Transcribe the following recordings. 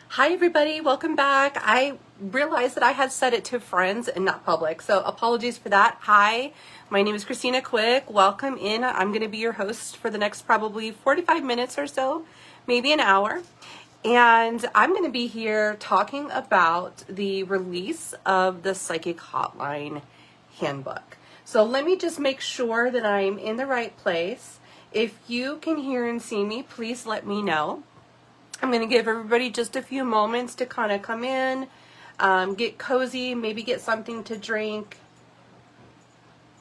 Hi everybody, welcome back. I realized that I had set it to friends and not public, so apologies for that. Hi, my name is Christina Quick. Welcome in. I'm going to be your host for the next probably 45 minutes or so, maybe an hour. And I'm going to be here talking about the release of the Psychic Hotline Handbook. So let me just make sure that I'm in the right place. If you can hear and see me, please let me know. I'm going to give everybody just a few moments to kind of come in, get cozy, maybe get something to drink,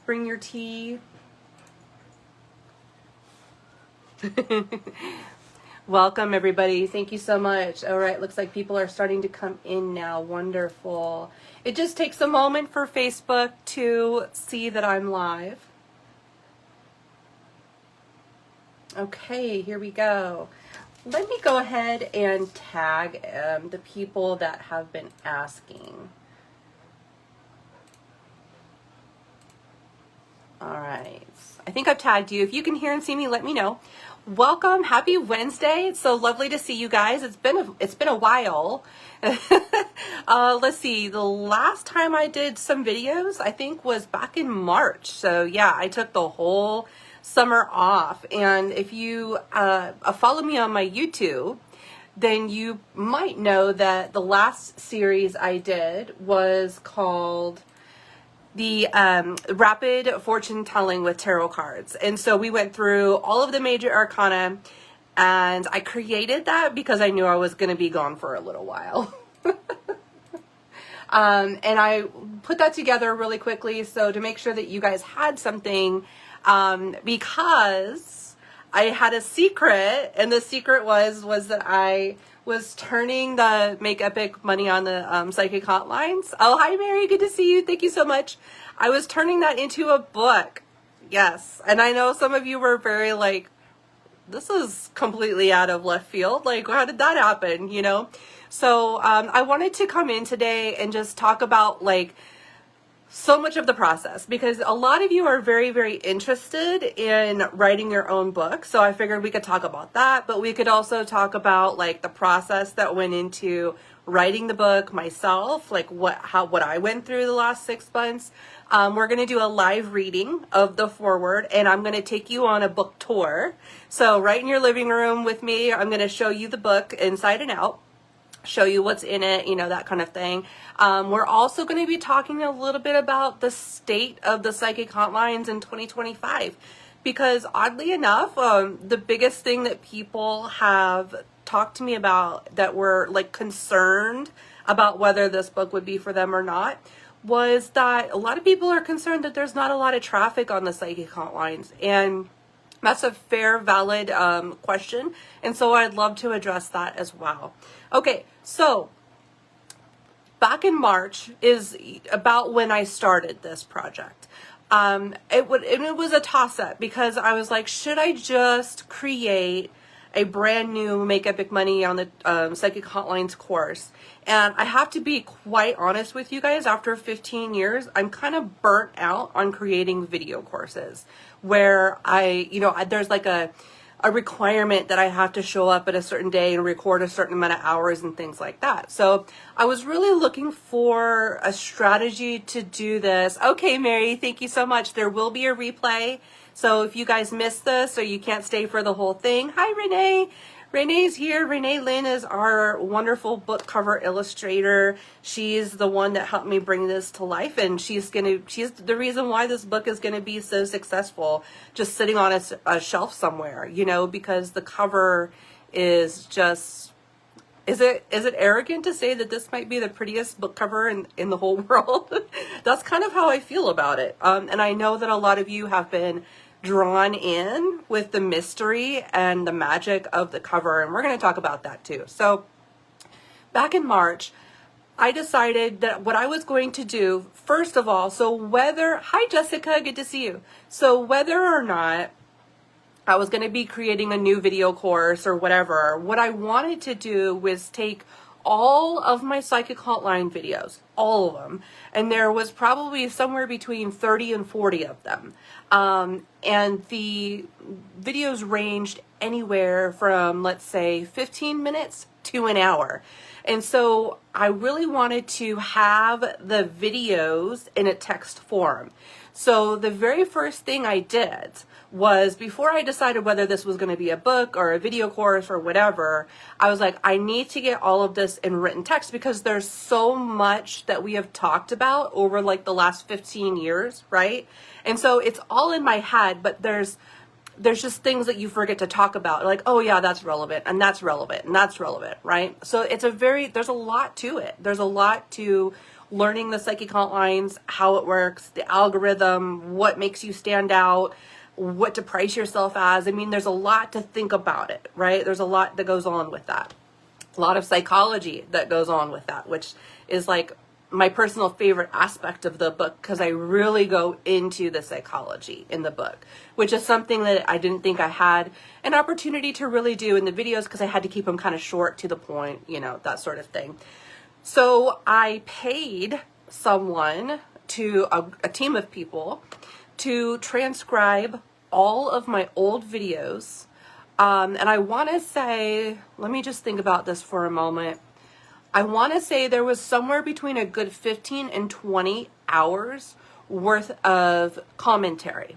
bring your tea. Welcome everybody. Thank you so much. All right, looks like people are starting to come in now. Wonderful. It just takes a moment for Facebook to see that I'm live. Okay, here we go. Let me go ahead and tag the people that have been asking. All right. I think I've tagged you. If you can hear and see me, let me know. Welcome. Happy Wednesday. It's so lovely to see you guys. It's been a while. Let's see. The last time I did some videos, I think was back in March. So yeah, I took the whole summer off. And if you follow me on my YouTube, then you might know that the last series I did was called the Rapid Fortune Telling with Tarot Cards. And so we went through all of the major arcana, and I created that because I knew I was going to be gone for a little while. And I put that together really quickly so to make sure that you guys had something, because I had a secret, and the secret was that I was turning the Make Epic Money on the Psychic Hotlines. Oh, hi Mary, good to see you. Thank you so much. I was turning that into a book. Yes, and I know some of you were very like, this is completely out of left field. Like, how did that happen? You know? So I wanted to come in today and just talk about like so much of the process, because a lot of you are very, very interested in writing your own book. So I figured we could talk about that, but we could also talk about like the process that went into writing the book myself, like what I went through the last 6 months. We're going to do a live reading of the foreword, and I'm going to take you on a book tour. So right in your living room with me, I'm going to show you the book inside and out, show you what's in it, you know, that kind of thing. We're also going to be talking a little bit about the state of the psychic hotlines in 2025, because oddly enough, the biggest thing that people have talked to me about that were like concerned about whether this book would be for them or not was that a lot of people are concerned that there's not a lot of traffic on the psychic hotlines, and that's a fair, valid question, and so I'd love to address that as well. Okay, so back in March is about when I started this project. It was a toss-up because I was like, should I just create a brand new Make Epic Money on the Psychic Hotlines course? And I have to be quite honest with you guys, after 15 years, I'm kind of burnt out on creating video courses where there's like a requirement that I have to show up at a certain day and record a certain amount of hours and things like that. So I was really looking for a strategy to do this. Okay, Mary, thank you so much. There will be a replay. So if you guys missed this or you can't stay for the whole thing, hi, Renee. Renee's here. Renee Lynn is our wonderful book cover illustrator. She's the one that helped me bring this to life, and she's the reason why this book is going to be so successful, just sitting on a shelf somewhere, you know, because the cover is just, is it arrogant to say that this might be the prettiest book cover in the whole world? That's kind of how I feel about it. And I know that a lot of you have been drawn in with the mystery and the magic of the cover, and we're going to talk about that too. So back in March, I decided that what I was going to do, first of all, hi Jessica, good to see you. So whether or not I was going to be creating a new video course or whatever, what I wanted to do was take all of my psychic hotline videos, all of them, and there was probably somewhere between 30 and 40 of them, and the videos ranged anywhere from, let's say, 15 minutes to an hour. And so I really wanted to have the videos in a text form. So the very first thing I did was, before I decided whether this was going to be a book or a video course or whatever, I was like, I need to get all of this in written text, because there's so much that we have talked about over like the last 15 years, right? And so it's all in my head, but there's just things that you forget to talk about. Like, oh yeah, that's relevant, and that's relevant, and that's relevant, right? So there's a lot to it. There's a lot to learning the psychic hotlines, how it works, the algorithm, what makes you stand out, what to price yourself as. I mean, there's a lot to think about it, right? There's a lot that goes on with that. A lot of psychology that goes on with that, which is like my personal favorite aspect of the book, because I really go into the psychology in the book, which is something that I didn't think I had an opportunity to really do in the videos, because I had to keep them kind of short, to the point, you know, that sort of thing. So I paid someone, to a team of people, to transcribe all of my old videos. And I want to say, let me just think about this for a moment. I want to say there was somewhere between a good 15 and 20 hours worth of commentary.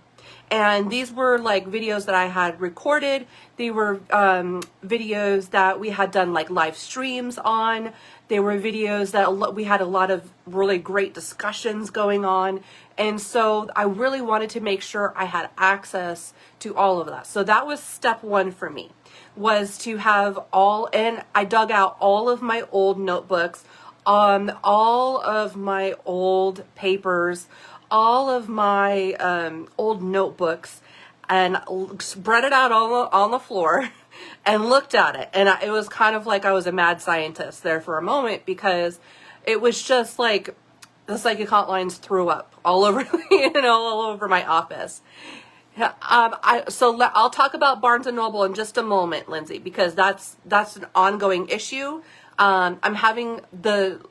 And these were like videos that I had recorded. They were videos that we had done like live streams on. They were videos that we had a lot of really great discussions going on. And so I really wanted to make sure I had access to all of that. So that was step one for me, was to have and I dug out all of my old notebooks, all of my old papers, all of my old notebooks, and spread it out on the floor and looked at it. And it was kind of like I was a mad scientist there for a moment, because it was just like the psychic hotlines threw up all over, all over my office. I'll talk about Barnes & Noble in just a moment, Lindsay, because that's an ongoing issue. I'm having the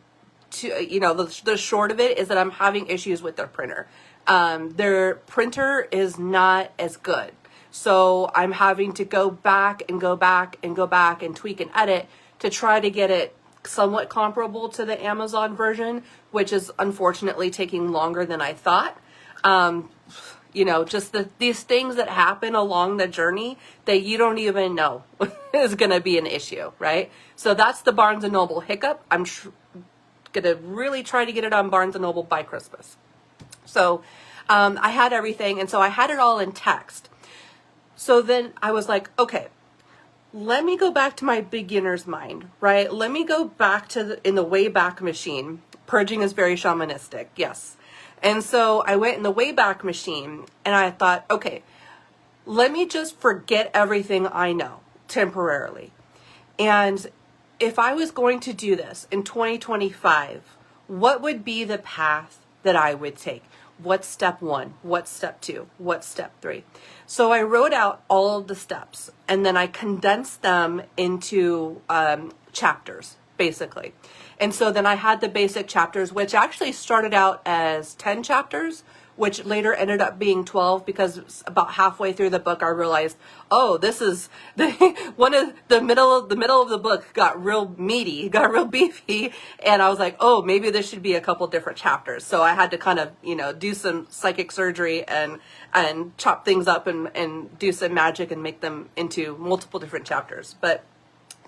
short of it is that I'm having issues with their printer. Their printer is not as good. So I'm having to go back and tweak and edit to try to get it somewhat comparable to the Amazon version, which is unfortunately taking longer than I thought. Just these things that happen along the journey that you don't even know is going to be an issue, right? So that's the Barnes & Noble hiccup. I'm going to really try to get it on Barnes & Noble by Christmas. So I had everything, and so I had it all in text. So then I was like, okay, let me go back to my beginner's mind, right? Let me go back to in the Wayback Machine. Purging is very shamanistic, yes. And so I went in the Wayback Machine, and I thought, okay, let me just forget everything I know temporarily. And if I was going to do this in 2025, what would be the path that I would take? What's step one? What's step two? What's step three? So I wrote out all of the steps, and then I condensed them into chapters, basically. And so then I had the basic chapters, which actually started out as 10 chapters, which later ended up being 12, because about halfway through the book I realized, oh, this is the middle of the book got real meaty, got real beefy, and I was like, oh, maybe this should be a couple different chapters. So I had to kind of, do some psychic surgery and chop things up and do some magic and make them into multiple different chapters. But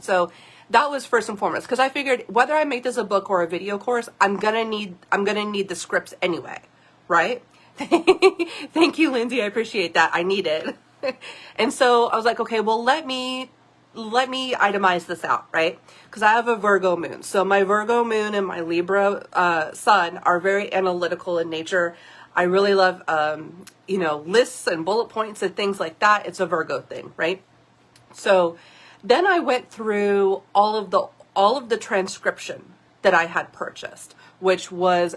so that was first and foremost, because I figured whether I make this a book or a video course, I'm gonna need the scripts anyway, right? Thank you, Lindsay. I appreciate that. I need it. And so I was like, okay, well, let me itemize this out, right? Because I have a Virgo moon. So my Virgo moon and my Libra sun are very analytical in nature. I really love, lists and bullet points and things like that. It's a Virgo thing, right? So then I went through all of the transcription that I had purchased, which was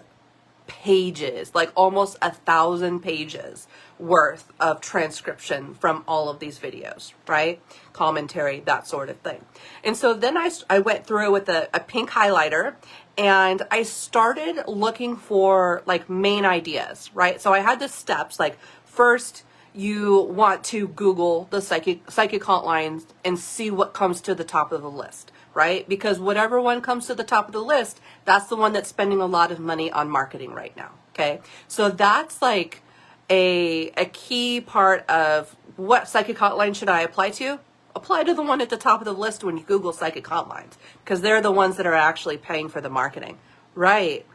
pages, like almost 1,000 pages worth of transcription from all of these videos, right? Commentary, that sort of thing. And so then I went through with a pink highlighter, and I started looking for like main ideas, right? So I had the steps, like first you want to Google the psychic hotlines and see what comes to the top of the list, right? Because whatever one comes to the top of the list, that's the one that's spending a lot of money on marketing right now. Okay. So that's like a key part of what psychic hotline should I apply to? Apply to the one at the top of the list when you Google psychic hotlines, because they're the ones that are actually paying for the marketing. Right.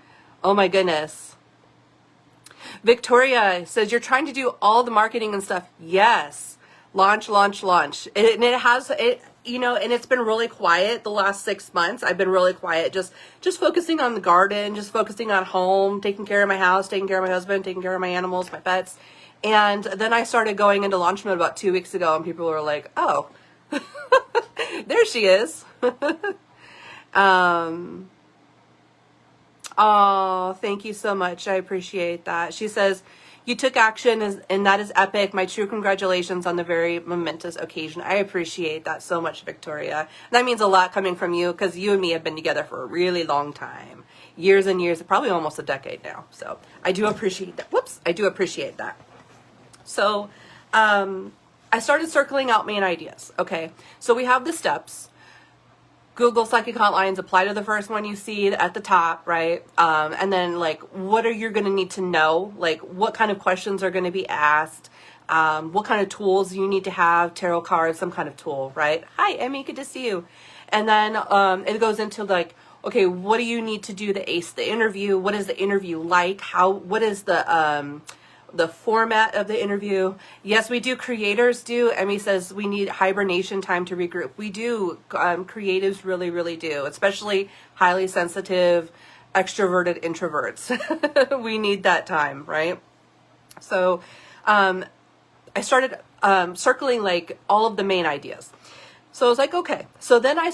Oh my goodness. Victoria says, you're trying to do all the marketing and stuff. Yes. Launch. And it has, and it's been really quiet the last 6 months. I've been really quiet, just focusing on the garden, just focusing on home, taking care of my house, taking care of my husband, taking care of my animals, my pets. And then I started going into launch mode about 2 weeks ago, and people were like, oh, there she is. Oh, thank you so much. I appreciate that. She says, you took action, and that is epic. My true congratulations on the very momentous occasion. I appreciate that so much, Victoria. That means a lot coming from you, because you and me have been together for a really long time. Years and years, probably almost a decade now. So I do appreciate that. Whoops, I do appreciate that. So I started circling out main ideas. Okay, so we have the steps. Google psychic hotlines, apply to the first one you see at the top, right? And then like, what are you going to need to know? Like, what kind of questions are going to be asked? What kind of tools you need to have, tarot cards, some kind of tool, right? Hi, Emmy, good to see you. And then it goes into like, okay, what do you need to do to ace the interview? What is the interview like? What is the format of the interview? Yes, we do. Creators do. Emmy says we need hibernation time to regroup. We do. Creatives really, really do, especially highly sensitive, extroverted introverts. We need that time, right? So I started circling like all of the main ideas. So I was like, okay. So then I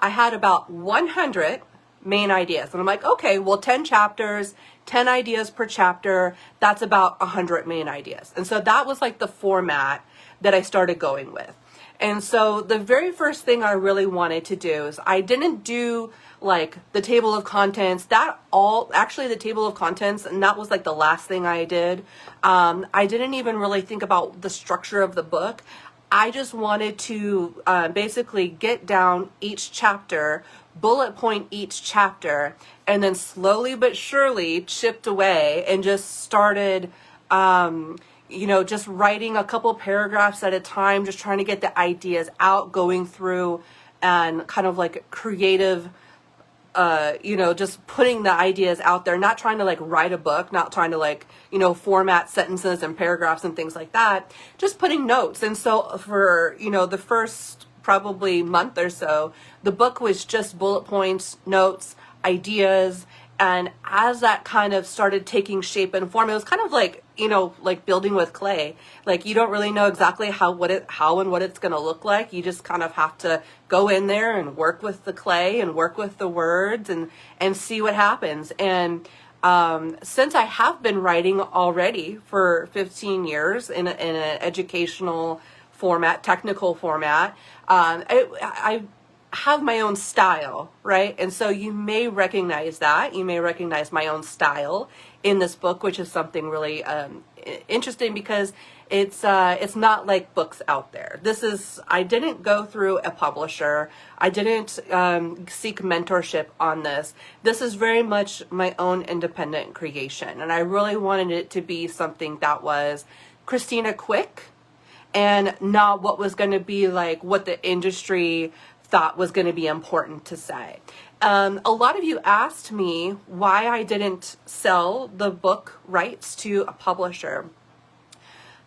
had about 100 main ideas. And I'm like, okay, well, 10 chapters, 10 ideas per chapter, that's about 100 main ideas. And so that was like the format that I started going with. And so the very first thing I really wanted to do is I didn't do like the table of contents, actually the table of contents, and that was like the last thing I did. I didn't even really think about the structure of the book. I just wanted to basically get down each chapter, bullet point each chapter, and then slowly but surely chipped away and just started, just writing a couple paragraphs at a time, just trying to get the ideas out, going through and kind of like creative, just putting the ideas out there, not trying to like write a book, not trying to like, format sentences and paragraphs and things like that, just putting notes. And so for, the first probably month or so, the book was just bullet points, notes, ideas. And as that kind of started taking shape and form, it was kind of like, like building with clay. Like you don't really know exactly how and what it's going to look like. You just kind of have to go in there and work with the clay and work with the words and see what happens. And since I have been writing already for 15 years in an educational format, technical format, I have my own style, right? And so you may recognize that. You may recognize my own style in this book, which is something really interesting because it's not like books out there. I didn't go through a publisher. I didn't seek mentorship on this. This is very much my own independent creation. And I really wanted it to be something that was Christina quick and not what was going to be like what the industry thought was going to be important to say. A lot of you asked me why I didn't sell the book rights to a publisher.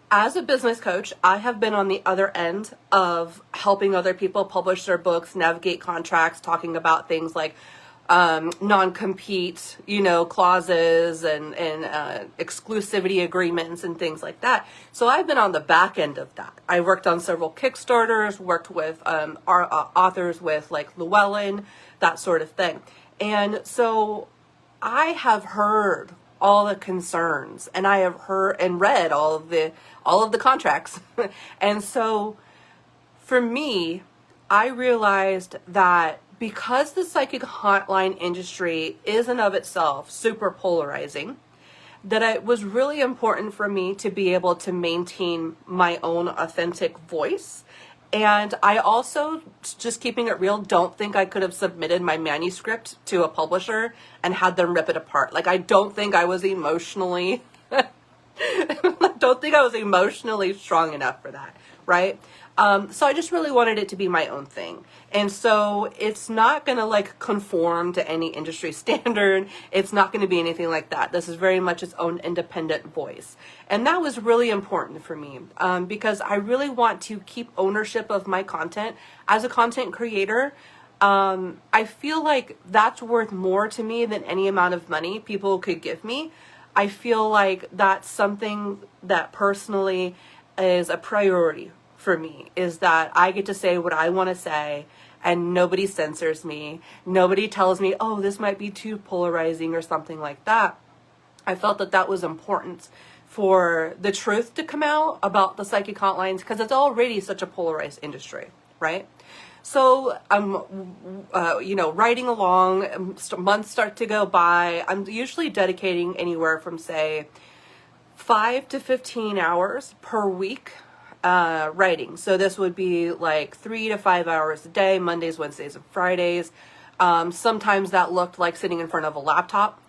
As a business coach, I have been on the other end of helping other people publish their books, navigate contracts, talking about things like non-compete, clauses and exclusivity agreements and things like that. So I've been on the back end of that. I worked on several Kickstarters, worked with authors with like Llewellyn, that sort of thing. And so I have heard all the concerns, and I have heard and read all of the contracts. And so for me, I realized that because the psychic hotline industry is in of itself super polarizing, that it was really important for me to be able to maintain my own authentic voice And I also, just keeping it real, don't think I could have submitted my manuscript to a publisher and had them rip it apart. Like, I don't think I was emotionally, I don't think I was emotionally strong enough for that, right? So I just really wanted it to be my own thing. And so it's not going to like conform to any industry standard. It's not going to be anything like that. This is very much its own independent voice. And that was really important for me, because I really want to keep ownership of my content as a content creator. I feel like that's worth more to me than any amount of money people could give me. I feel like that's something that personally is a priority for me, is that I get to say what I want to say and nobody censors me. Nobody tells me, oh, this might be too polarizing or something like that. I felt that that was important for the truth to come out about the psychic hotlines, because it's already such a polarized industry, right? So I'm, writing along, months start to go by. I'm usually dedicating anywhere from, say, 5 to 15 hours per week writing. So this would be like 3 to 5 hours a day, Mondays, Wednesdays, and Fridays. Sometimes that looked like sitting in front of a laptop.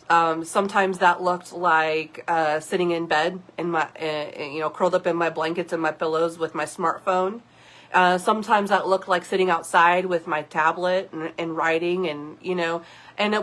Sometimes that looked like sitting in bed in my, curled up in my blankets and my pillows with my smartphone. Sometimes that looked like sitting outside with my tablet and writing, and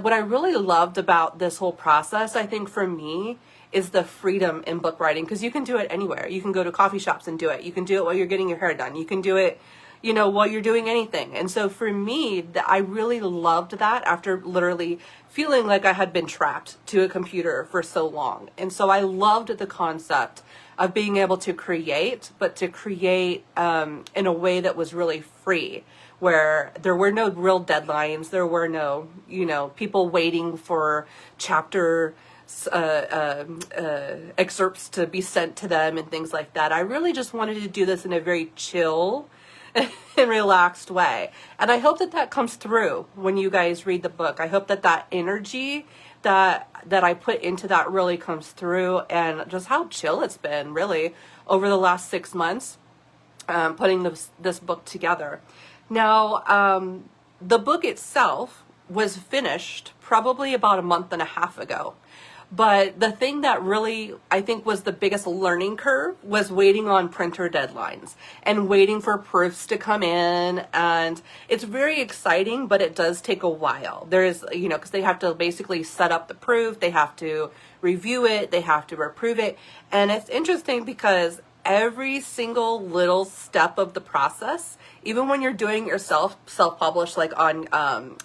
what I really loved about this whole process, I think for me, is the freedom in book writing, because you can do it anywhere. You can go to coffee shops and do it. You can do it while you're getting your hair done. You can do it, while you're doing anything. And so for me, I really loved that after literally feeling like I had been trapped to a computer for so long. And so I loved the concept of being able to create, but to create in a way that was really free, where there were no real deadlines. There were no, people waiting for chapter excerpts to be sent to them and things like that. I really just wanted to do this in a very chill and relaxed way. And I hope that that comes through when you guys read the book. I hope that that energy that I put into that really comes through, and just how chill it's been really over the last 6 months putting this book together. Now, the book itself was finished probably about a month and a half ago. But the thing that really, I think, was the biggest learning curve was waiting on printer deadlines and waiting for proofs to come in. And it's very exciting, but it does take a while. There's, because they have to basically set up the proof, they have to review it, they have to approve it. And it's interesting because every single little step of the process, even when you're doing it yourself, self-published, like on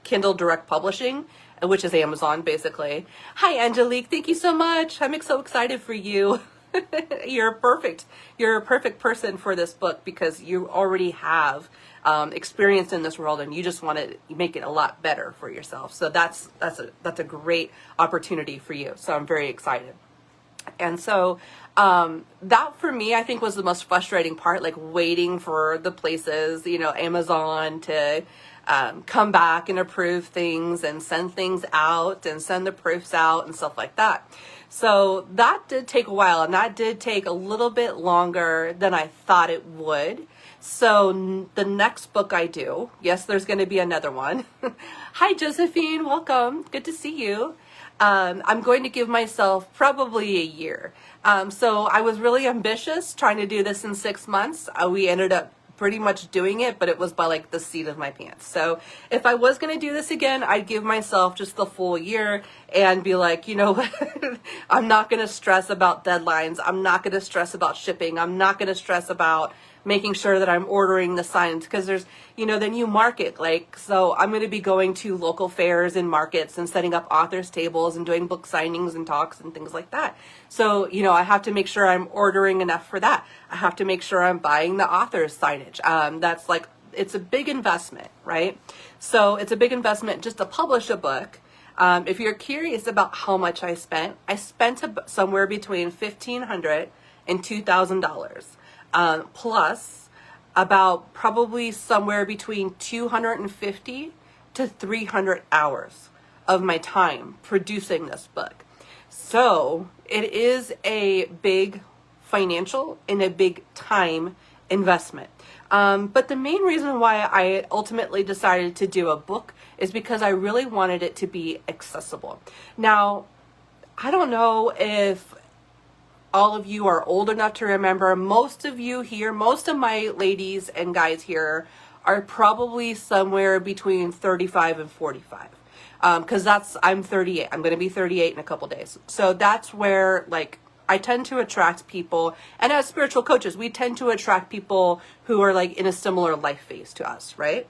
Kindle Direct Publishing, which is Amazon, basically. Hi, Angelique. Thank you so much. I'm so excited for you. You're perfect. You're a perfect person for this book because you already have experience in this world, and you just want to make it a lot better for yourself. So that's a great opportunity for you. So I'm very excited. And so that for me, I think, was the most frustrating part, like waiting for the places, Amazon to come back and approve things and send things out and send the proofs out and stuff like that. So that did take a while, and that did take a little bit longer than I thought it would. So the next book I do, yes, there's going to be another one. Hi, Josephine. Welcome. Good to see you. I'm going to give myself probably a year. So I was really ambitious trying to do this in 6 months. We ended up pretty much doing it, but it was by like the seat of my pants. So if I was going to do this again, I'd give myself just the full year and be like, I'm not going to stress about deadlines. I'm not going to stress about shipping. I'm not going to stress about making sure that I'm ordering the signs, because there's, then you market, so I'm going to be going to local fairs and markets and setting up authors tables and doing book signings and talks and things like that. So, I have to make sure I'm ordering enough for that. I have to make sure I'm buying the author's signage. That's it's a big investment, right? So it's a big investment just to publish a book. If you're curious about how much I spent somewhere between $1,500 and $2,000. Plus about probably somewhere between 250 to 300 hours of my time producing this book. So it is a big financial and a big time investment. But the main reason why I ultimately decided to do a book is because I really wanted it to be accessible. Now, I don't know if all of you are old enough to remember. Most of you here, most of my ladies and guys here are probably somewhere between 35 and 45. Because I'm 38. I'm going to be 38 in a couple days. So that's where, like, I tend to attract people, and as spiritual coaches, we tend to attract people who are like in a similar life phase to us, right?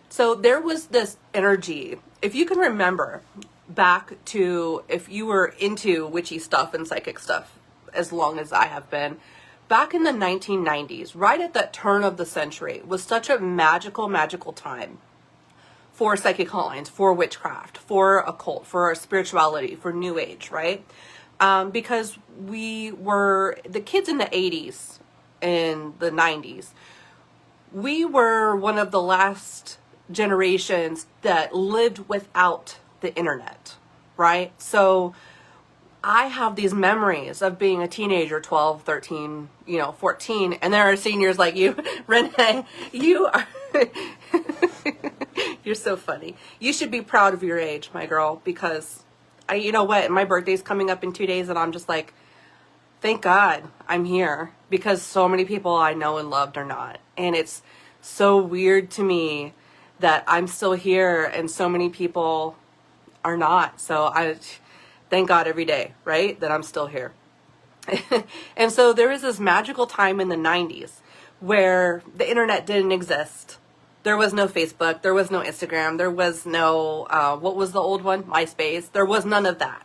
So there was this energy, if you can remember back to, if you were into witchy stuff and psychic stuff as long as I have been, back in the 1990s, right at that turn of the century, was such a magical time for psychic hotlines, for witchcraft, for occult, for spirituality, for new age, right? Because we were, the kids in the 80s and the 90s, we were one of the last generations that lived without the internet, right? So I have these memories of being a teenager, 12, 13, 14, and there are seniors like you, Renee, you are, you're so funny. You should be proud of your age, my girl, because you know what, my birthday's coming up in 2 days, and I'm just like, thank God I'm here, because so many people I know and loved are not. And it's so weird to me that I'm still here and so many people are not. So I thank God every day, right, that I'm still here. And so there was this magical time in the 90s where the internet didn't exist. There was no Facebook, there was no Instagram, there was no, what was the old one? MySpace. There was none of that.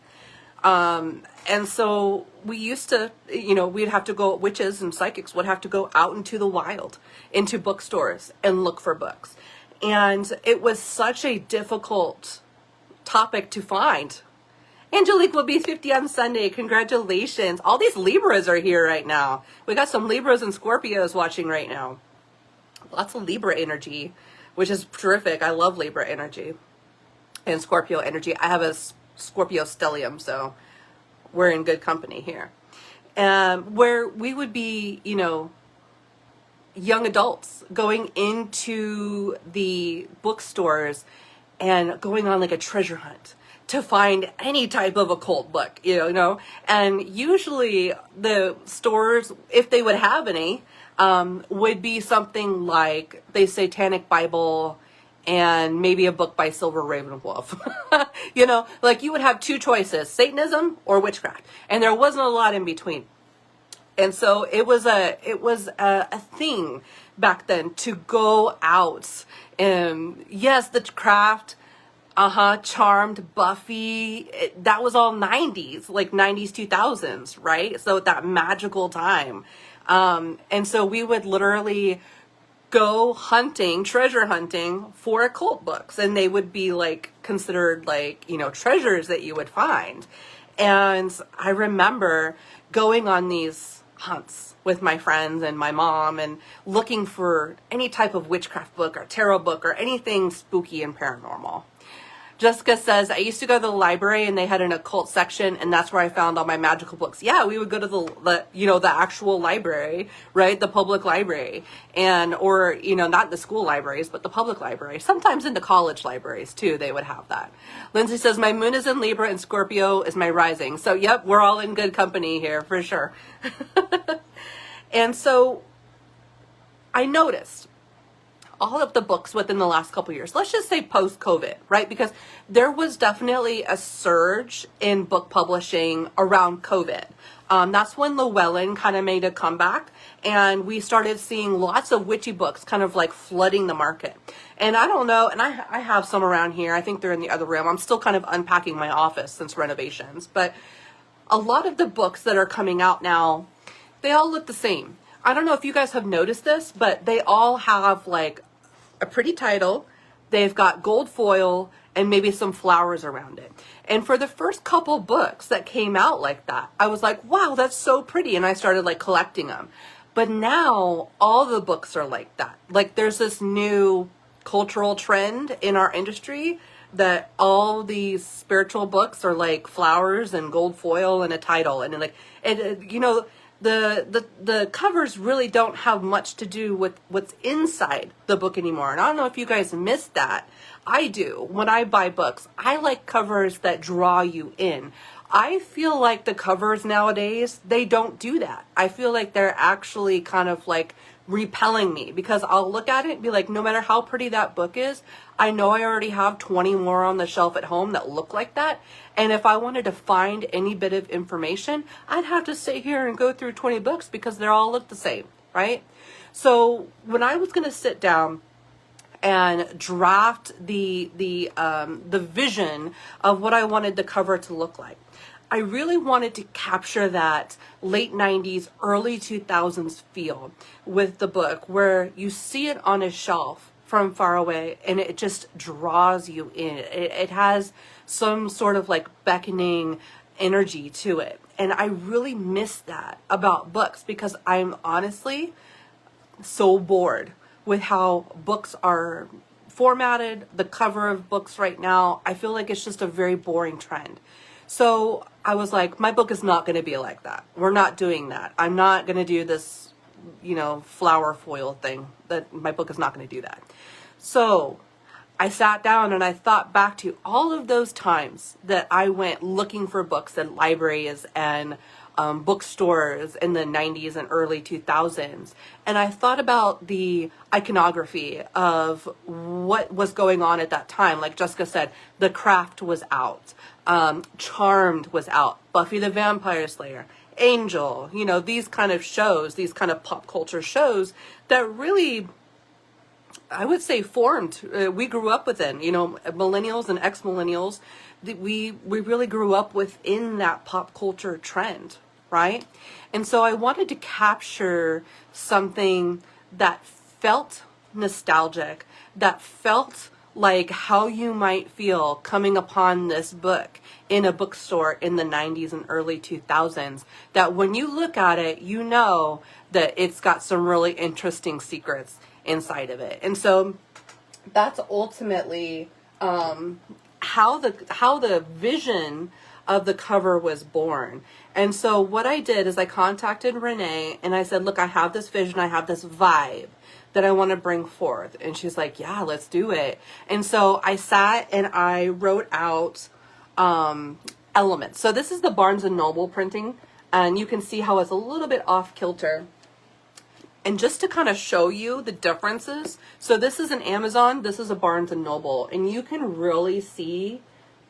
And so we used to, we'd have to go, witches and psychics would have to go out into the wild, into bookstores and look for books. And it was such a difficult topic to find. Angelique will be 50 on Sunday. Congratulations. All these Libras are here right now. We got some Libras and Scorpios watching right now. Lots of Libra energy, which is terrific. I love Libra energy and Scorpio energy. I have a Scorpio stellium, so we're in good company here. Where we would be, young adults going into the bookstores and going on like a treasure hunt to find any type of occult book, and usually the stores, if they would have any, would be something like the Satanic Bible and maybe a book by Silver Ravenwolf. Like you would have two choices, Satanism or witchcraft, and there wasn't a lot in between. And so it was a thing back then to go out. Yes, the craft, Charmed, Buffy, that was all 90s, like 90s, 2000s, right? So that magical time. And so we would literally go hunting, treasure hunting for occult books, and they would be like considered like, treasures that you would find. And I remember going on these hunts with my friends and my mom and looking for any type of witchcraft book or tarot book or anything spooky and paranormal. Jessica says, I used to go to the library and they had an occult section, and that's where I found all my magical books. Yeah, we would go to the actual library, right? The public library, or not the school libraries, but the public library. Sometimes in the college libraries too, they would have that. Lindsay says, my moon is in Libra and Scorpio is my rising. So yep, we're all in good company here for sure. And so I noticed all of the books within the last couple years, let's just say post-COVID, right? Because there was definitely a surge in book publishing around COVID. That's when Llewellyn kind of made a comeback, and we started seeing lots of witchy books kind of like flooding the market. And I don't know, and I have some around here. I think they're in the other room. I'm still kind of unpacking my office since renovations, but a lot of the books that are coming out now, they all look the same. I don't know if you guys have noticed this, but they all have like a pretty title. They've got gold foil and maybe some flowers around it. And for the first couple books that came out like that, I was like, wow, that's so pretty. And I started like collecting them. But now all the books are like that. Like there's this new cultural trend in our industry that all these spiritual books are like flowers and gold foil and a title. And like, the covers really don't have much to do with what's inside the book anymore. And I don't know if you guys missed that. I do. When I buy books, I like covers that draw you in. I feel like the covers nowadays, they don't do that. I feel like they're actually kind of like repelling me, because I'll look at it and be like, no matter how pretty that book is, I know I already have 20 more on the shelf at home that look like that. And if I wanted to find any bit of information, I'd have to sit here and go through 20 books because they all look the same, right? So when I was going to sit down and draft the vision of what I wanted the cover to look like, I really wanted to capture that late 90s, early 2000s feel with the book, where you see it on a shelf from far away and it just draws you in. It has some sort of like beckoning energy to it. And I really miss that about books, because I'm honestly so bored with how books are formatted. The cover of books right now, I feel like it's just a very boring trend. So I was like, my book is not going to be like that. We're not doing that. I'm not going to do this, flower foil thing. That my book is not going to do that. So I sat down and I thought back to all of those times that I went looking for books at libraries and bookstores in the 90s and early 2000s. And I thought about the iconography of what was going on at that time. Like Jessica said, The Craft was out. Charmed was out. Buffy the Vampire Slayer. Angel. These kind of shows, these kind of pop culture shows that really, I would say, formed. We grew up within, millennials and ex-millennials. We really grew up within that pop culture trend, right? And so I wanted to capture something that felt nostalgic, that felt like how you might feel coming upon this book in a bookstore in the 90s and early 2000s, that when you look at it, you know that it's got some really interesting secrets inside of it. And so that's ultimately how the vision of the cover was born. And so what I did is I contacted Renee and I said, look, I have this vision, I have this vibe that I want to bring forth. And she's like, yeah, let's do it. And so I sat and I wrote out elements. So this is the Barnes & Noble printing, and you can see how it's a little bit off kilter. And just to kind of show you the differences, so this is an Amazon, this is a Barnes & Noble, and you can really see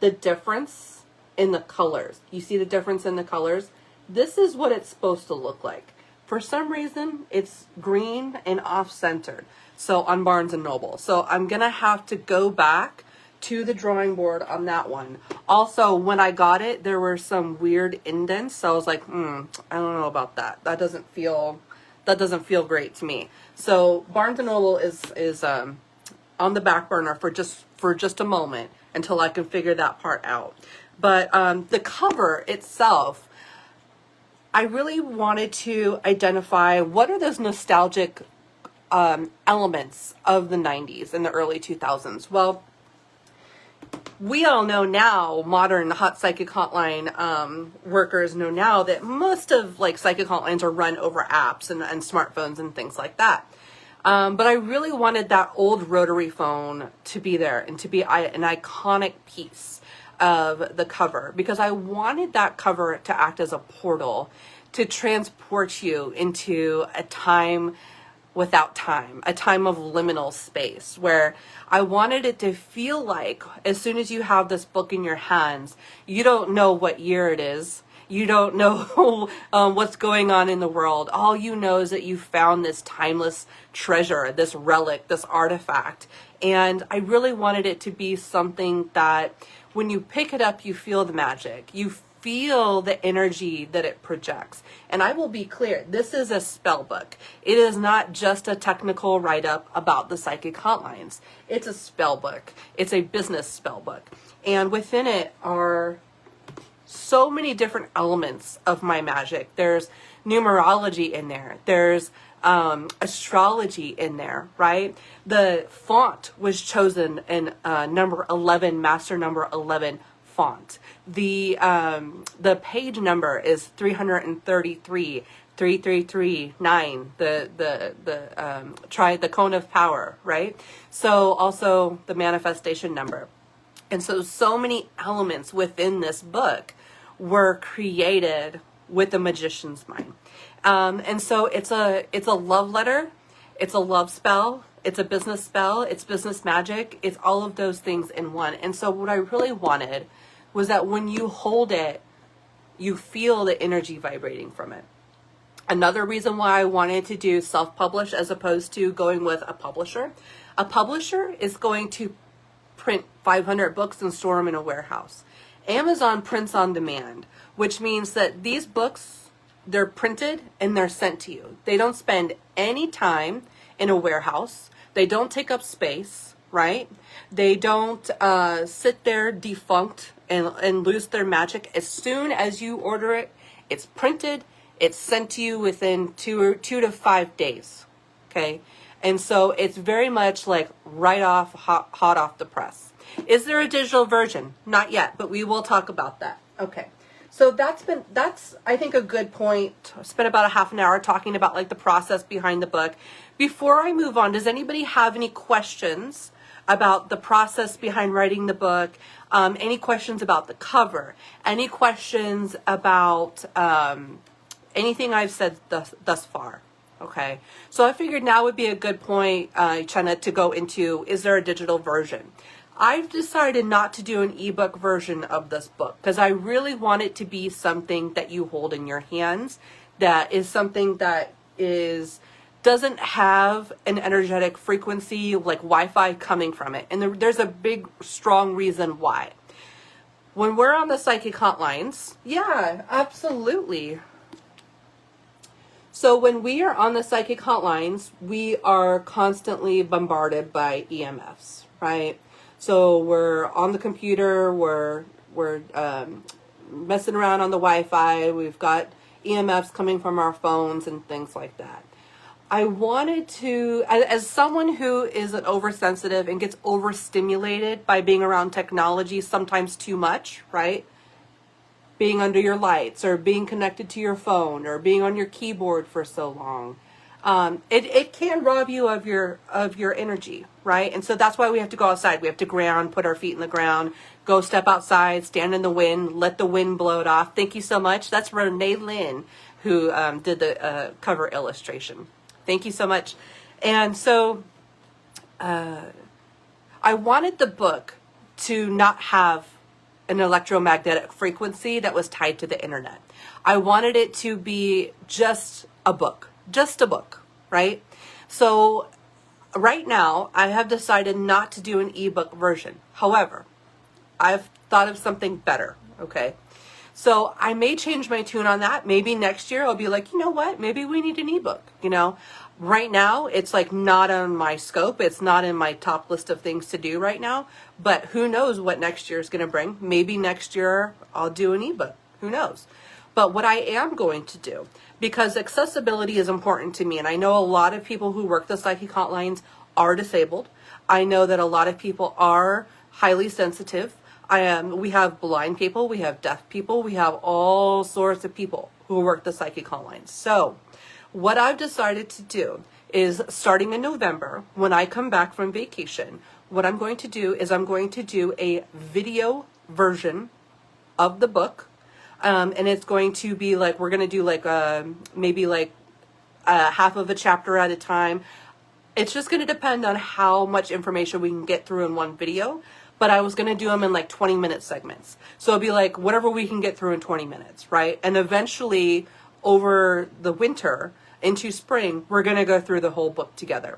the difference in the colors. You see the difference in the colors? This is what it's supposed to look like. For some reason, it's green and off-centered, so on Barnes & Noble. So I'm going to have to go back to the drawing board on that one. Also, when I got it, there were some weird indents, so I was like, I don't know about that. That doesn't feel great to me. So Barnes & Noble is on the back burner for just a moment until I can figure that part out. But the cover itself, I really wanted to identify what are those nostalgic elements of the 90s and the early 2000s. Well, we all know now, modern psychic hotline workers know now that most of psychic hotlines are run over apps and smartphones and things like that. But I really wanted that old rotary phone to be there and to be an iconic piece of the cover, because I wanted that cover to act as a portal to transport you into a time without time, a time of liminal space, where I wanted it to feel like as soon as you have this book in your hands, you don't know what year it is. You don't know what's going on in the world. All you know is that you found this timeless treasure, this relic, this artifact. And I really wanted it to be something that when you pick it up, you feel the magic. You feel the energy that it projects. And I will be clear, this is a spell book. It is not just a technical write-up about the psychic hotlines. It's a spell book. It's a business spell book. And within it are so many different elements of my magic. There's numerology in there. There's astrology in there, right? The font was chosen in number 11, master number 11 font. The page number is 333. 3339, try the cone of power, right? So also the manifestation number. And so many elements within this book were created with the magician's mind. And so it's a love letter, it's a love spell, it's a business spell, it's business magic, it's all of those things in one. And so what I really wanted was that when you hold it, you feel the energy vibrating from it. Another reason why I wanted to do self-publish as opposed to going with a publisher is going to print 500 books and store them in a warehouse. Amazon prints on demand, which means that these books, they're printed and they're sent to you. They don't spend any time in a warehouse. They don't take up space, right? They don't sit there defunct and lose their magic. As soon as you order it, it's printed, it's sent to you within 2 to 5 days, okay? And so it's very much like right off, hot off the press. Is there a digital version? Not yet, but we will talk about that. Okay. So that's I think a good point. I spent about a half an hour talking about like the process behind the book. Before I move on, does anybody have any questions about the process behind writing the book? Any questions about the cover? Any questions about anything I've said thus far? Okay, so I figured now would be a good point, Chenna, to go into, is there a digital version? I've decided not to do an ebook version of this book because I really want it to be something that you hold in your hands, that is something that doesn't have an energetic frequency like Wi-Fi coming from it. And there's a big, strong reason why. When we're on the psychic hotlines, yeah, absolutely. So when we are on the psychic hotlines, we are constantly bombarded by EMFs, right? So we're on the computer, we're messing around on the Wi-Fi, we've got EMFs coming from our phones and things like that. I wanted to, as someone who is an oversensitive and gets overstimulated by being around technology, sometimes too much, right? Being under your lights or being connected to your phone or being on your keyboard for so long. It can rob you of your energy, right? And so that's why we have to go outside. We have to ground, put our feet in the ground, go step outside, stand in the wind, let the wind blow it off. Thank you so much. That's Renee Lynn who did the cover illustration. Thank you so much. And so I wanted the book to not have an electromagnetic frequency that was tied to the internet. I wanted it to be just a book, right? So right now I have decided not to do an ebook version. However, I've thought of something better, okay? So I may change my tune on that. Maybe next year I'll be like, you know what? Maybe we need an ebook, you know? Right now, it's like not on my scope. It's not in my top list of things to do right now. But who knows what next year is going to bring? Maybe next year I'll do an ebook. Who knows? But what I am going to do, because accessibility is important to me, and I know a lot of people who work the psychic hotlines are disabled. I know that a lot of people are highly sensitive. We have blind people, we have deaf people, we have all sorts of people who work the psychic hotlines. So what I've decided to do is, starting in November, when I come back from vacation, what I'm going to do is I'm going to do a video version of the book. And it's going to be like, we're going to do like maybe like half of a chapter at a time. It's just going to depend on how much information we can get through in one video. But I was going to do them in like 20-minute segments. So it'll be like whatever we can get through in 20 minutes, right? And eventually over the winter into spring, we're going to go through the whole book together.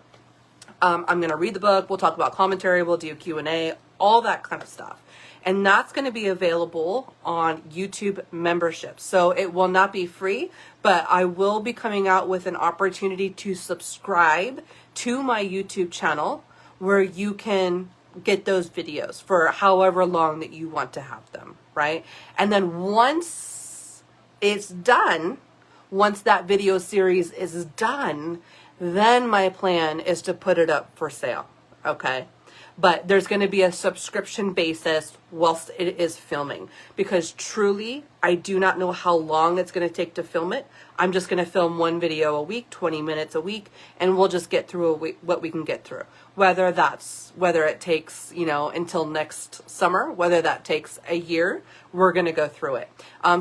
I'm going to read the book. We'll talk about commentary. We'll do Q&A, all that kind of stuff. And that's going to be available on YouTube membership. So it will not be free, but I will be coming out with an opportunity to subscribe to my YouTube channel where you can get those videos for however long that you want to have them, right? And then once it's done, once that video series is done, then my plan is to put it up for sale. okay? But there's going to be a subscription basis whilst it is filming, because truly, I do not know how long it's going to take to film it. I'm just going to film one video a week, 20 minutes a week, and we'll just get through what we can get through. Whether it takes, until next summer, whether that takes a year, we're going to go through it.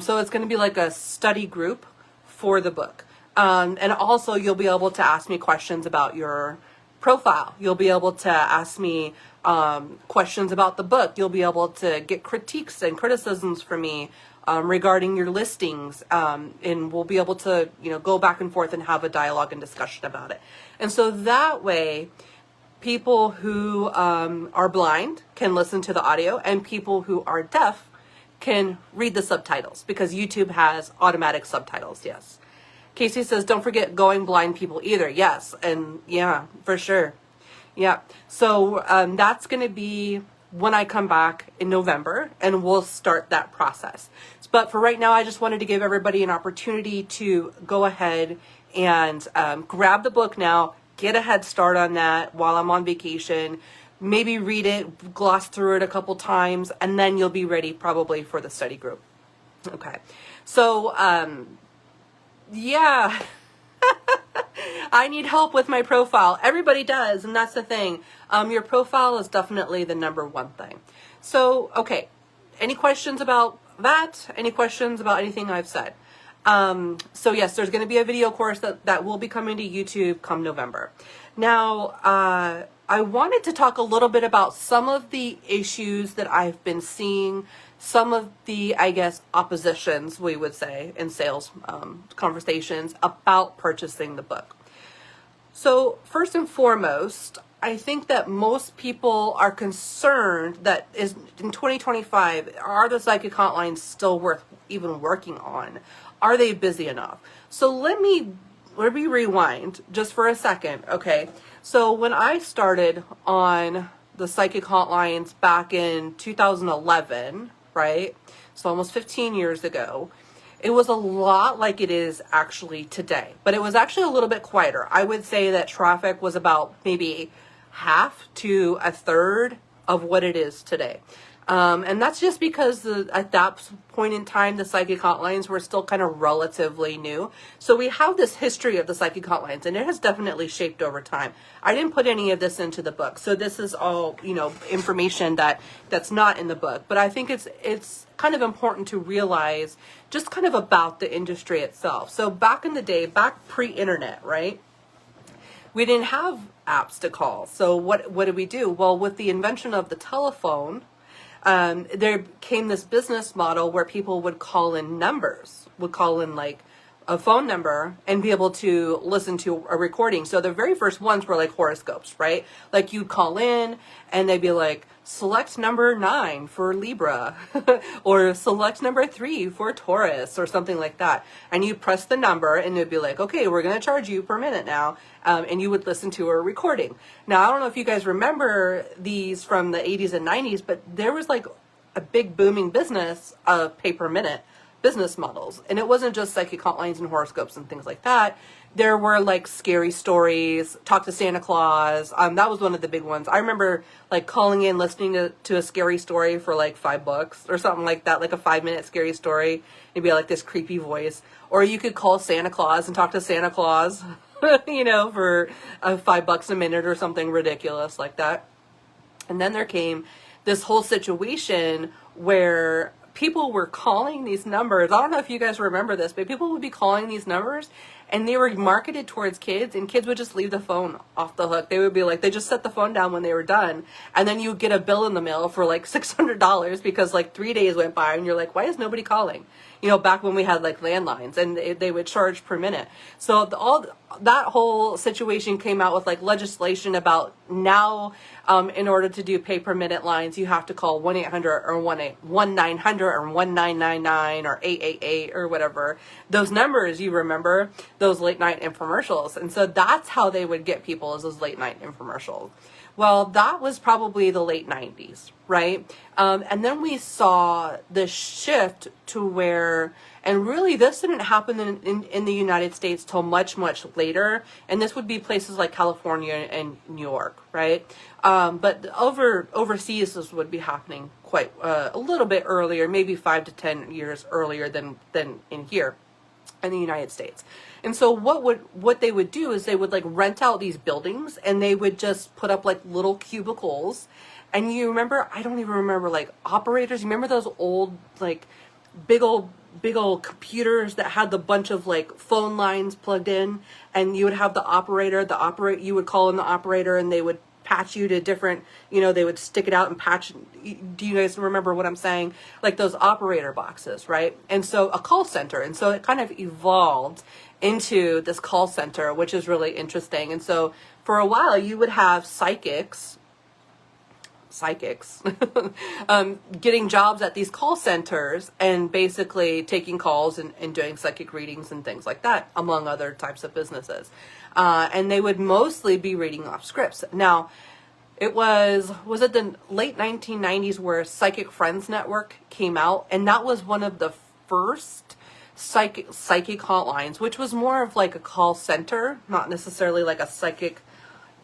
So it's going to be like a study group for the book. And also you'll be able to ask me questions about your profile. You'll be able to ask me questions about the book. You'll be able to get critiques and criticisms from me regarding your listings, and we'll be able to go back and forth and have a dialogue and discussion about it. And so that way, people who are blind can listen to the audio, and people who are deaf can read the subtitles, because YouTube has automatic subtitles. Yes. Casey says, don't forget going blind people either. Yes. And yeah, for sure. Yeah. So that's going to be when I come back in November, and we'll start that process. But for right now, I just wanted to give everybody an opportunity to go ahead and grab the book now, get a head start on that while I'm on vacation, maybe read it, gloss through it a couple times, and then you'll be ready probably for the study group. Okay. So, yeah, I need help with my profile. Everybody does, and that's the thing. Your profile is definitely the number one thing. So, okay, any questions about that? Any questions about anything I've said? So yes, there's going to be a video course that will be coming to YouTube come November. Now, I wanted to talk a little bit about some of the issues that I've been seeing, some of the, I guess, oppositions, we would say, in sales conversations about purchasing the book. So first and foremost, I think that most people are concerned that in 2025, are the psychic hotlines still worth even working on? Are they busy enough? So let me rewind just for a second, okay? So when I started on the psychic hotlines back in 2011, right? So almost 15 years ago, it was a lot like it is actually today, but it was actually a little bit quieter. I would say that traffic was about maybe half to a third of what it is today. And that's just because at that point in time, the psychic hotlines were still kind of relatively new. So we have this history of the psychic hotlines, and it has definitely shaped over time. I didn't put any of this into the book, so this is all, information that's not in the book. But I think it's kind of important to realize just kind of about the industry itself. So back in the day, back pre-internet, right? We didn't have apps to call. So what did we do? Well, with the invention of the telephone, there came this business model where people would call in like a phone number and be able to listen to a recording. So the very first ones were like horoscopes, right? Like you'd call in and they'd be like, select number 9 for Libra or select number 3 for Taurus or something like that. And you press the number and it'd be like, okay, we're going to charge you per minute now. And you would listen to a recording. Now, I don't know if you guys remember these from the 80s and 90s, but there was like a big booming business of pay per minute business models. And it wasn't just psychic hotlines and horoscopes and things like that. There were like scary stories, talk to Santa Claus. That was one of the big ones. I remember like calling in, listening to a scary story for like $5 or something like that, like a 5-minute scary story. It'd be like this creepy voice. Or you could call Santa Claus and talk to Santa Claus, for $5 a minute or something ridiculous like that. And then there came this whole situation where people were calling these numbers. I don't know if you guys remember this, but people would be calling these numbers and they were marketed towards kids, and kids would just leave the phone off the hook. They would be like, they just set the phone down when they were done. And then you would get a bill in the mail for like $600 because like 3 days went by and you're like, why is nobody calling? Back when we had like landlines and they would charge per minute. So that whole situation came out with like legislation about now, in order to do pay per minute lines, you have to call 1-800 or 1-900 or 1999 or 888 or whatever. Those numbers, you remember, those late night infomercials. And so that's how they would get people, is those late night infomercials. Well, that was probably the late 90s, right? And then we saw the shift to where, and really this didn't happen in the United States till much, much later. And this would be places like California and New York, right? But overseas, this would be happening quite a little bit earlier, maybe 5 to 10 years earlier than in here in the United States. And so what they would do is they would like rent out these buildings and they would just put up like little cubicles. And you remember, I don't even remember, like operators. You remember those old like big old computers that had the bunch of like phone lines plugged in, and you would have the operator, you would call in the operator and they would patch you to different, they would stick it out and patch. Do you guys remember what I'm saying? Like those operator boxes, right? And so a call center. And so it kind of evolved into this call center, which is really interesting. And so for a while you would have psychics getting jobs at these call centers and basically taking calls and doing psychic readings and things like that, among other types of businesses. And they would mostly be reading off scripts. Now, was it the late 1990s where Psychic Friends Network came out? And that was one of the first psychic hotlines, which was more of like a call center, not necessarily like a psychic.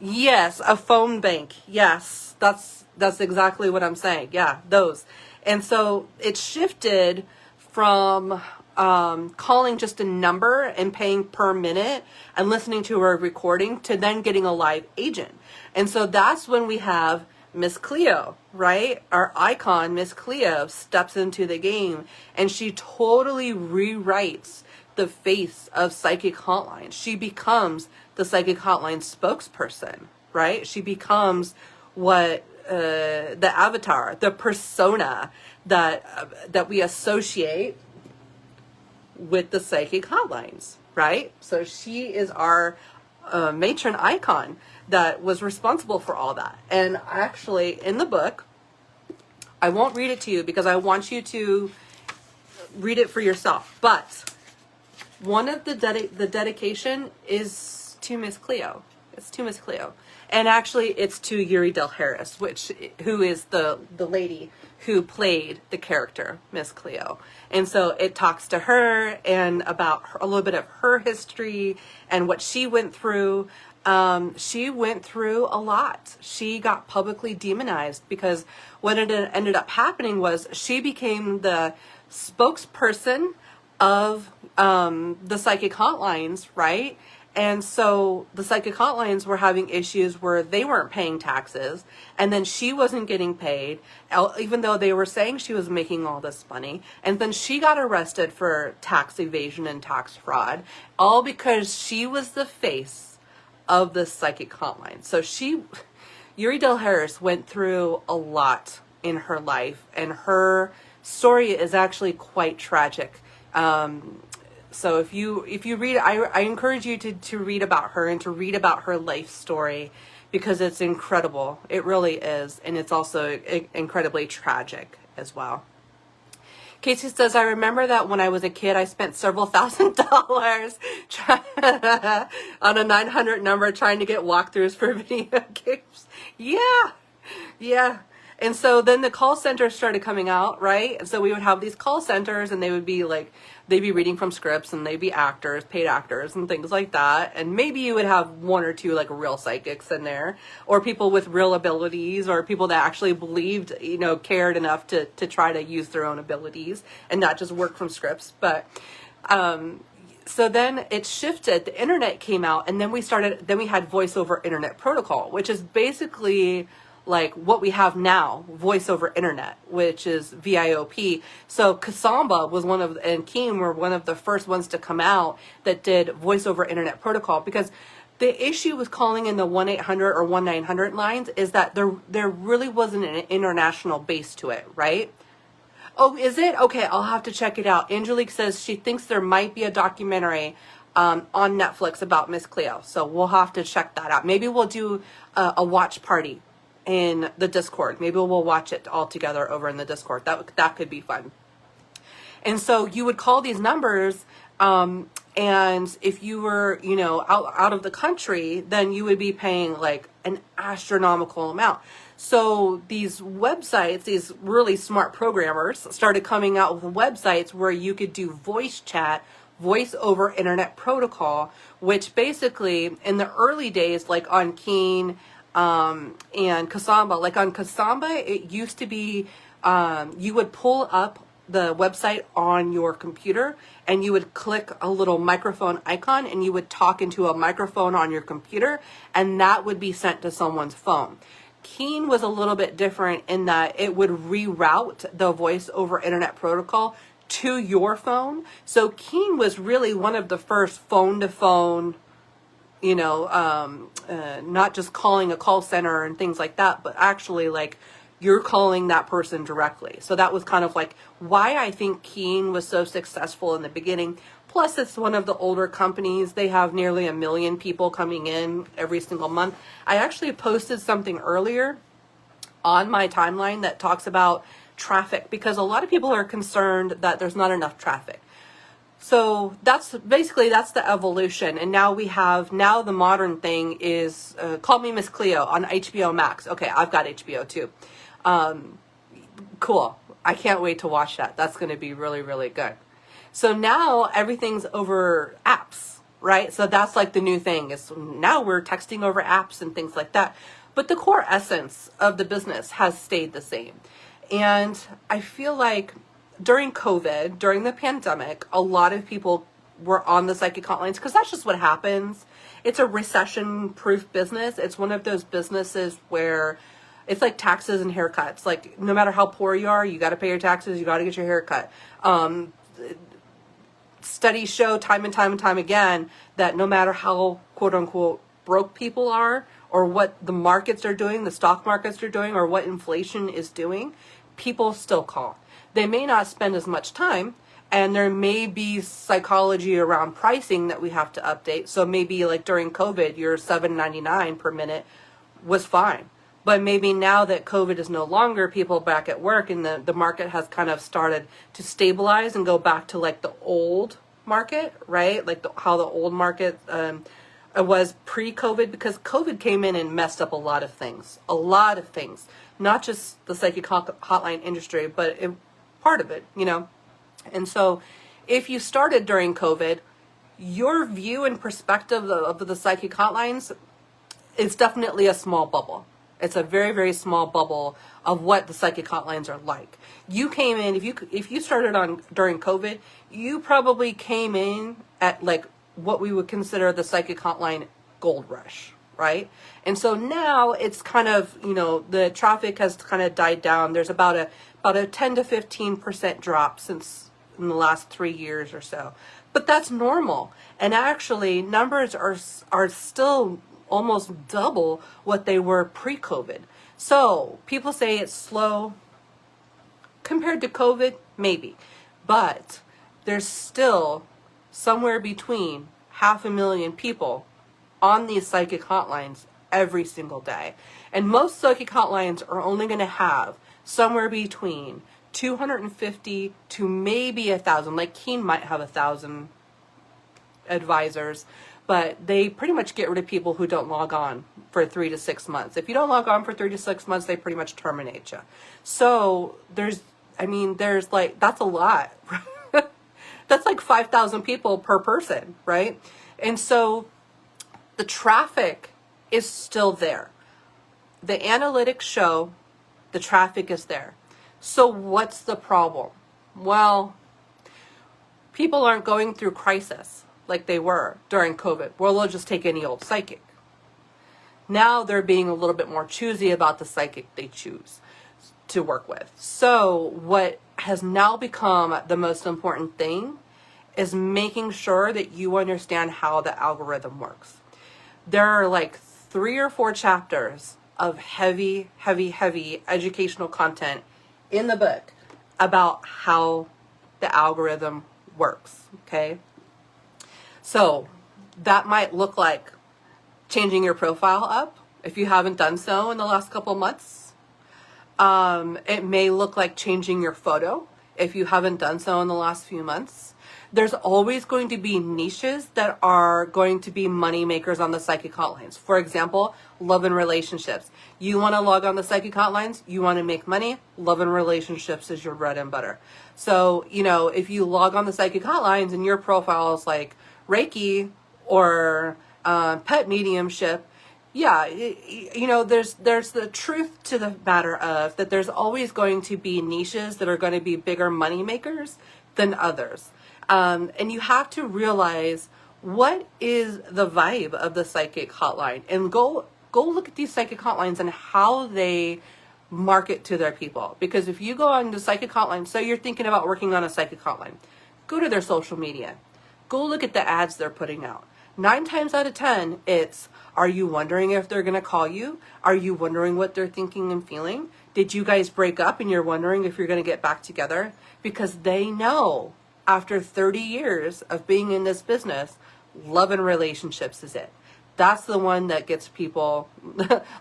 Yes, a phone bank. Yes, that's exactly what I'm saying. Yeah, those. And so it shifted from calling just a number and paying per minute and listening to a recording to then getting a live agent. And so that's when we have Miss Cleo, right? Our icon, Miss Cleo, steps into the game and she totally rewrites the face of Psychic Hotline. She becomes the Psychic Hotline spokesperson, right? She becomes what the avatar, the persona that we associate with the Psychic Hotlines, right? So she is our matron icon that was responsible for all that. And actually, in the book, I won't read it to you because I want you to read it for yourself. But one of the dedication is to Miss Cleo. It's to Miss Cleo. And actually, it's to Yuri Del Harris, who is the lady who played the character, Miss Cleo. And so it talks to her and about a little bit of her history and what she went through. She went through a lot. She got publicly demonized because what ended up happening was she became the spokesperson of the psychic hotlines, right? And so the psychic hotlines were having issues where they weren't paying taxes, and then she wasn't getting paid, even though they were saying she was making all this money. And then she got arrested for tax evasion and tax fraud, all because she was the face of the psychic hotline. So Yuri Del Harris went through a lot in her life, and her story is actually quite tragic. So if you read, I encourage you to read about her and to read about her life story because it's incredible. It really is. And it's also incredibly tragic as well. Casey says, I remember that when I was a kid, I spent several $1,000s on a 900 number trying to get walkthroughs for video games. Yeah. And so then the call centers started coming out, right? And so we would have these call centers and they'd be reading from scripts and they'd be actors, paid actors and things like that. And maybe you would have one or two like real psychics in there, or people with real abilities, or people that actually believed, cared enough to try to use their own abilities and not just work from scripts. But, so then it shifted, the internet came out, and then we had voice over internet protocol, which is basically like what we have now, voice over internet, which is VIOP. So Kasamba and Keem were one of the first ones to come out that did voice over internet protocol, because the issue with calling in the 1-800 or 1-900 lines is that there really wasn't an international base to it, right? Oh, is it? Okay, I'll have to check it out. Angelique says she thinks there might be a documentary on Netflix about Miss Cleo. So we'll have to check that out. Maybe we'll do a watch party in the Discord. Maybe we'll watch it all together over in the Discord. That could be fun. And so you would call these numbers, And if you were, out of the country, then you would be paying like an astronomical amount. So these websites, these really smart programmers started coming out with websites where you could do voice chat, voice over internet protocol, which basically in the early days, like on Keen, and Kasamba, like on Kasamba, it used to be, you would pull up the website on your computer and you would click a little microphone icon and you would talk into a microphone on your computer, and that would be sent to someone's phone. Keen was a little bit different in that it would reroute the voice over internet protocol to your phone. So Keen was really one of the first phone to phone, not just calling a call center and things like that, but actually like you're calling that person directly. So that was kind of like why I think Keen was so successful in the beginning. Plus, it's one of the older companies. They have nearly 1 million people coming in every single month. I actually posted something earlier on my timeline that talks about traffic, because a lot of people are concerned that there's not enough traffic. So that's the evolution. And now the modern thing is Call Me Miss Cleo on HBO Max. Okay, I've got HBO too. Cool. I can't wait to watch that. That's going to be really, really good. So now everything's over apps, right? So that's like the new thing is now we're texting over apps and things like that. But the core essence of the business has stayed the same. And I feel like during COVID, during the pandemic, a lot of people were on the psychic hotlines because that's just what happens. It's a recession-proof business. It's one of those businesses where it's like taxes and haircuts. Like no matter how poor you are, you got to pay your taxes. You got to get your haircut. Studies show time and time and time again that no matter how quote unquote broke people are, or what the markets are doing, the stock markets are doing, or what inflation is doing, people still call. They may not spend as much time, and there may be psychology around pricing that we have to update. So maybe like during COVID, your $7.99 per minute was fine. But maybe now that COVID is no longer, people back at work and the market has kind of started to stabilize and go back to like the old market, right? Like how the old market was pre-COVID, because COVID came in and messed up a lot of things, not just the psychic hotline industry, but part of it, And so if you started during COVID, your view and perspective of the psychic hotlines is definitely a small bubble. It's a very, very small bubble of what the psychic hotlines are like. You came in, if you started during COVID, you probably came in at like what we would consider the psychic hotline gold rush, right? And so now it's kind of, the traffic has kind of died down. There's about a 10 to 15% drop since in the last 3 years or so. But that's normal. And actually numbers are still almost double what they were pre-COVID. So people say it's slow compared to COVID, maybe, but there's still somewhere between 500,000 people on these psychic hotlines every single day. And most psychic hotlines are only going to have somewhere between 250 to maybe 1,000. Like Keen might have 1,000 advisors, but they pretty much get rid of people who don't log on for 3 to 6 months. If you don't log on for 3 to 6 months, they pretty much terminate you. So there's like, that's a lot. That's like 5,000 people per person, right? And so the traffic is still there. The analytics show the traffic is there. So what's the problem? Well, people aren't going through crisis like they were during COVID. Well, they'll just take any old psychic. Now they're being a little bit more choosy about the psychic they choose to work with. So what has now become the most important thing is making sure that you understand how the algorithm works. There are like 3 or 4 chapters of heavy educational content in the book about how the algorithm works, okay? So that might look like changing your profile up if you haven't done so in the last couple months. It may look like changing your photo if you haven't done so in the last few months. There's always going to be niches that are going to be money makers on the psychic hotlines. For example, love and relationships. You want to log on the psychic hotlines, you want to make money, love and relationships is your bread and butter. So, if you log on the psychic hotlines and your profile is like Reiki or pet mediumship, yeah, there's the truth to the matter of that there's always going to be niches that are going to be bigger money makers than others. And you have to realize what is the vibe of the psychic hotline, and go look at these psychic hotlines and how they market to their people. Because if you go on the psychic hotline, so you're thinking about working on a psychic hotline, go to their social media, go look at the ads they're putting out. 9 times out of 10, it's, are you wondering if they're going to call you? Are you wondering what they're thinking and feeling? Did you guys break up and you're wondering if you're going to get back together? Because they know after 30 years of being in this business, love and relationships is it. That's the one that gets people,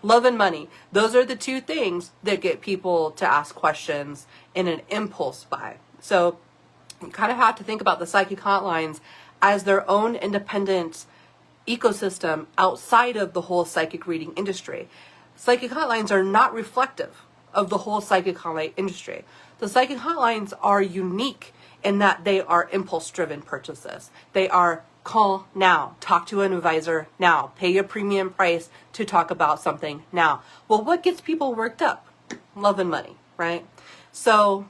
love and money. Those are the two things that get people to ask questions in an impulse buy. So you kind of have to think about the psychic hotlines as their own independent ecosystem outside of the whole psychic reading industry. Psychic hotlines are not reflective of the whole psychic hotline industry. The psychic hotlines are unique in that they are impulse-driven purchases. They are call now, talk to an advisor now, pay a premium price to talk about something now. Well, what gets people worked up? Love and money, right? So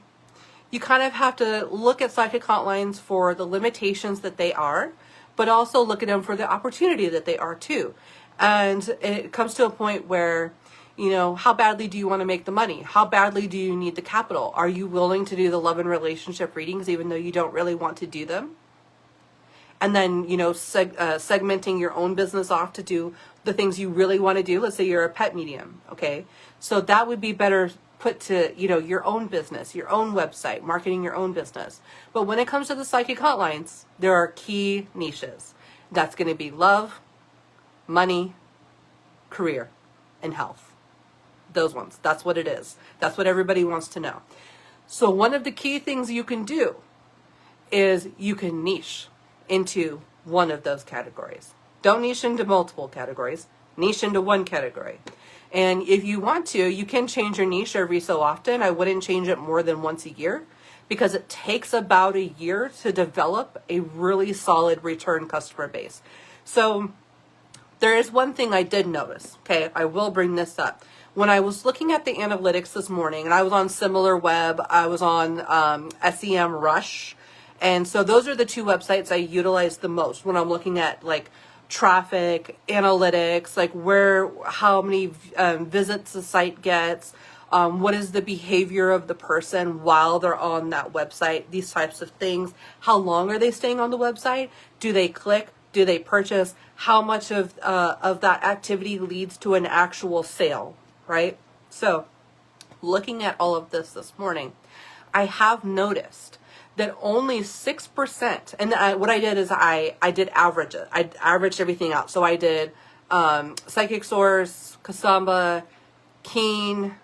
you kind of have to look at psychic hotlines for the limitations that they are, but also look at them for the opportunity that they are too. And it comes to a point where, how badly do you want to make the money? How badly do you need the capital? Are you willing to do the love and relationship readings even though you don't really want to do them? And then, segmenting your own business off to do the things you really want to do. Let's say you're a pet medium, okay? So that would be better put to, your own business, your own website, marketing your own business. But when it comes to the psychic hotlines, there are key niches. That's going to be love, money, career, and health. Those ones. That's what it is. That's what everybody wants to know. So one of the key things you can do is you can niche into one of those categories. Don't niche into multiple categories. Niche into one category. And if you want to, you can change your niche every so often. I wouldn't change it more than once a year because it takes about a year to develop a really solid return customer base. So there is one thing I did notice. Okay, I will bring this up. When I was looking at the analytics this morning, and I was on SimilarWeb, I was on SEM Rush, and so those are the two websites I utilize the most when I'm looking at like traffic, analytics, like how many visits the site gets, what is the behavior of the person while they're on that website, these types of things. How long are they staying on the website? Do they click? Do they purchase? How much of that activity leads to an actual sale, right? So looking at all of this morning, I have noticed that only 6%, and what I did is I did average it. I averaged everything out. So I did Psychic Source, Kasamba, Keen.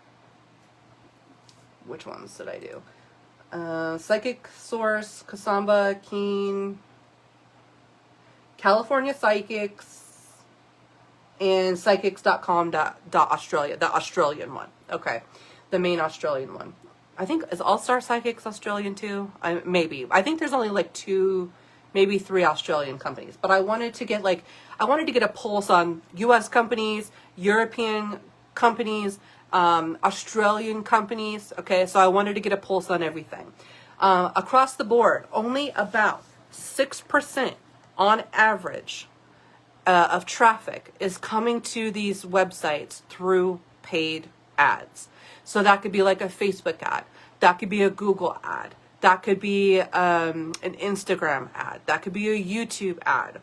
Which ones did I do? Psychic Source, Kasamba, Keen, California Psychics, and psychics.com.australia, the Australian one. Okay, the main Australian one. I think, is All Star Psychics Australian too? Maybe. I think there's only like 2, maybe 3 Australian companies. But I wanted to get a pulse on U.S. companies, European companies, Australian companies. Okay, so I wanted to get a pulse on everything. Across the board, only about 6% on average of traffic is coming to these websites through paid ads. So that could be like a Facebook ad. That could be a Google ad. That could be an Instagram ad. That could be a YouTube ad.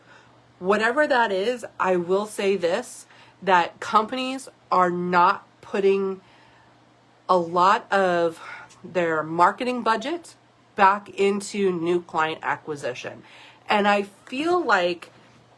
Whatever that is, I will say this, that companies are not putting a lot of their marketing budget back into new client acquisition. And I feel like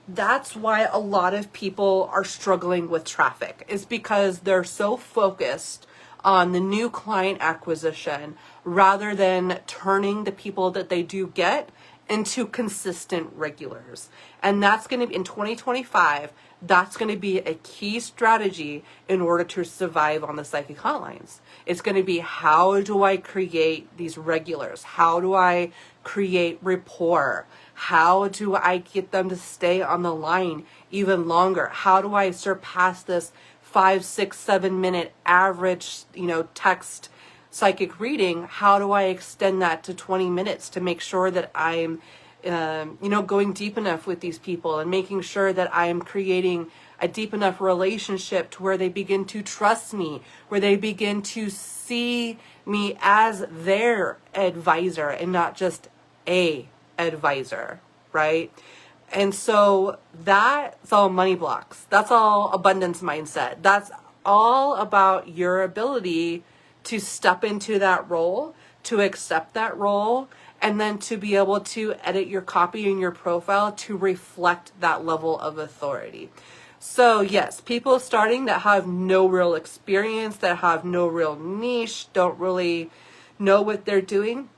that's why a lot of people are struggling with traffic, is because they're so focused on the new client acquisition rather than turning the people that they do get into consistent regulars. And that's going to be in 2025, that's going to be a key strategy in order to survive on the psychic hotlines. It's going to be, how do I create these regulars? How do I create rapport? How do I get them to stay on the line even longer? How do I surpass this 5, 6, 7 minute average, text psychic reading? How do I extend that to 20 minutes to make sure that I'm, going deep enough with these people, and making sure that I am creating a deep enough relationship to where they begin to trust me, where they begin to see me as their advisor and not just a advisor, right? And so that's all money blocks. That's all abundance mindset. That's all about your ability to step into that role, to accept that role, and then to be able to edit your copy and your profile to reflect that level of authority. So yes, people starting that have no real experience, that have no real niche, don't really know what they're doing,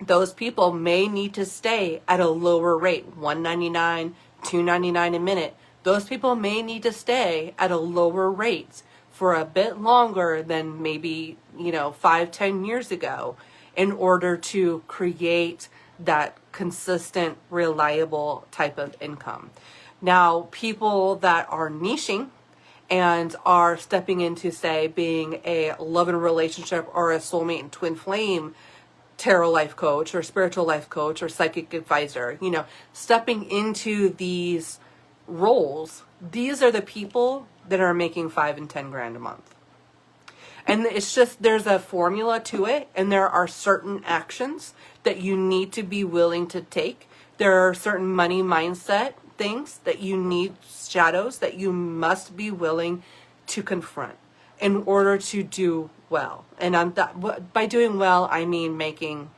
those people may need to stay at a lower rate, $1.99, $2.99 a minute. Those people may need to stay at a lower rate for a bit longer than maybe, 5-10 years ago, in order to create that consistent, reliable type of income. Now, people that are niching and are stepping into, say, being a love and relationship or a soulmate and twin flame tarot life coach or spiritual life coach or psychic advisor, stepping into these roles, these are the people that are making 5 and 10 grand a month. And it's just, there's a formula to it, and there are certain actions that you need to be willing to take. There are certain money mindset things that you need, shadows that you must be willing to confront in order to do well. And by doing well, I mean making,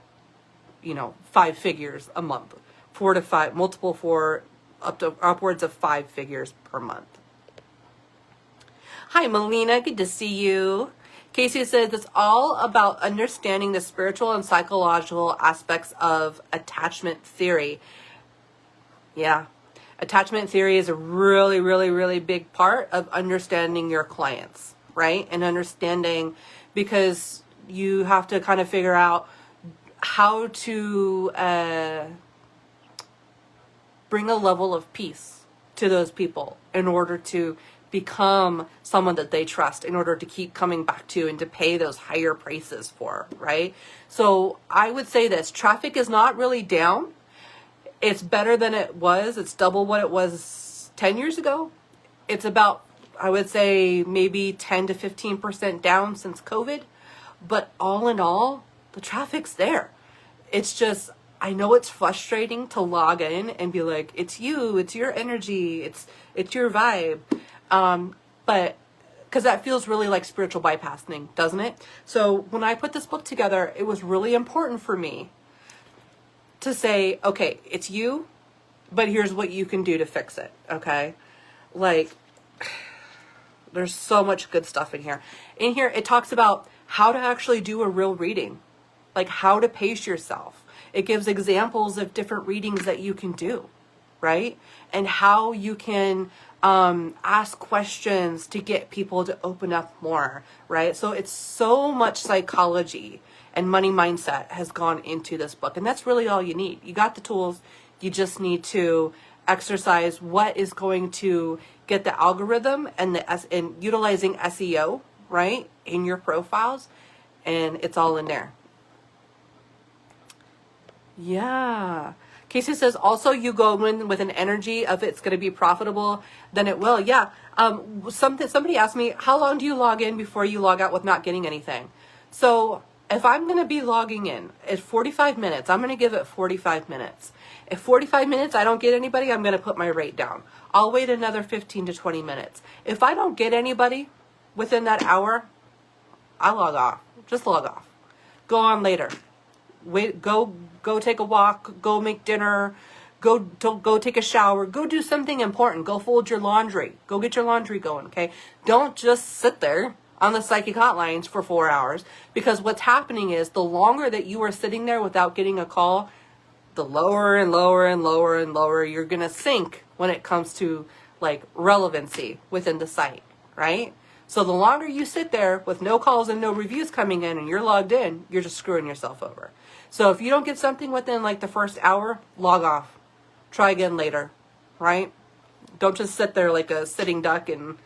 5 figures a month, 4 to 5, multiple 4, up to upwards of 5 figures per month. Hi, Melina. Good to see you. Casey says it's all about understanding the spiritual and psychological aspects of attachment theory. Yeah. Attachment theory is a really, really, really big part of understanding your clients, right? And understanding, because you have to kind of figure out how to bring a level of peace to those people in order to become someone that they trust, in order to keep coming back to and to pay those higher prices for, right? So I would say this, traffic is not really down. It's better than it was. It's double what it was 10 years ago. It's about, I would say, maybe 10 to 15% down since COVID. But all in all, the traffic's there. It's just, I know it's frustrating to log in and be like, it's you, it's your energy, it's your vibe. But because that feels really like spiritual bypassing, doesn't it? So when I put this book together, it was really important for me to say, okay, it's you, but here's what you can do to fix it. Okay. Like, there's so much good stuff in here. In here, it talks about how to actually do a real reading, like how to pace yourself. It gives examples of different readings that you can do, right? And how you can ask questions to get people to open up more, right? So it's so much psychology and money mindset has gone into this book. And that's really all you need. You got the tools. You just need to exercise what is going to get the algorithm and and utilizing SEO, right, in your profiles. And it's all in there. Yeah. Casey says, also you go in with an energy of it's going to be profitable, then it will. Yeah. Somebody asked me, how long do you log in before you log out with not getting anything? So if I'm going to be logging in at 45 minutes, I'm going to give it 45 minutes. If 45 minutes I don't get anybody, I'm going to put my rate down. I'll wait another 15 to 20 minutes. If I don't get anybody within that hour, I log off. Just log off. Go on later. Wait, go take a walk, go make dinner, go take a shower, go do something important, go fold your laundry, go get your laundry going, okay? Don't just sit there on the psychic hotlines for 4 hours, because what's happening is the longer that you are sitting there without getting a call, the lower and lower and lower and lower you're going to sink when it comes to like relevancy within the site, right? So the longer you sit there with no calls and no reviews coming in and you're logged in, you're just screwing yourself over. So if you don't get something within like the first hour, log off. Try again later, right? Don't just sit there like a sitting duck and,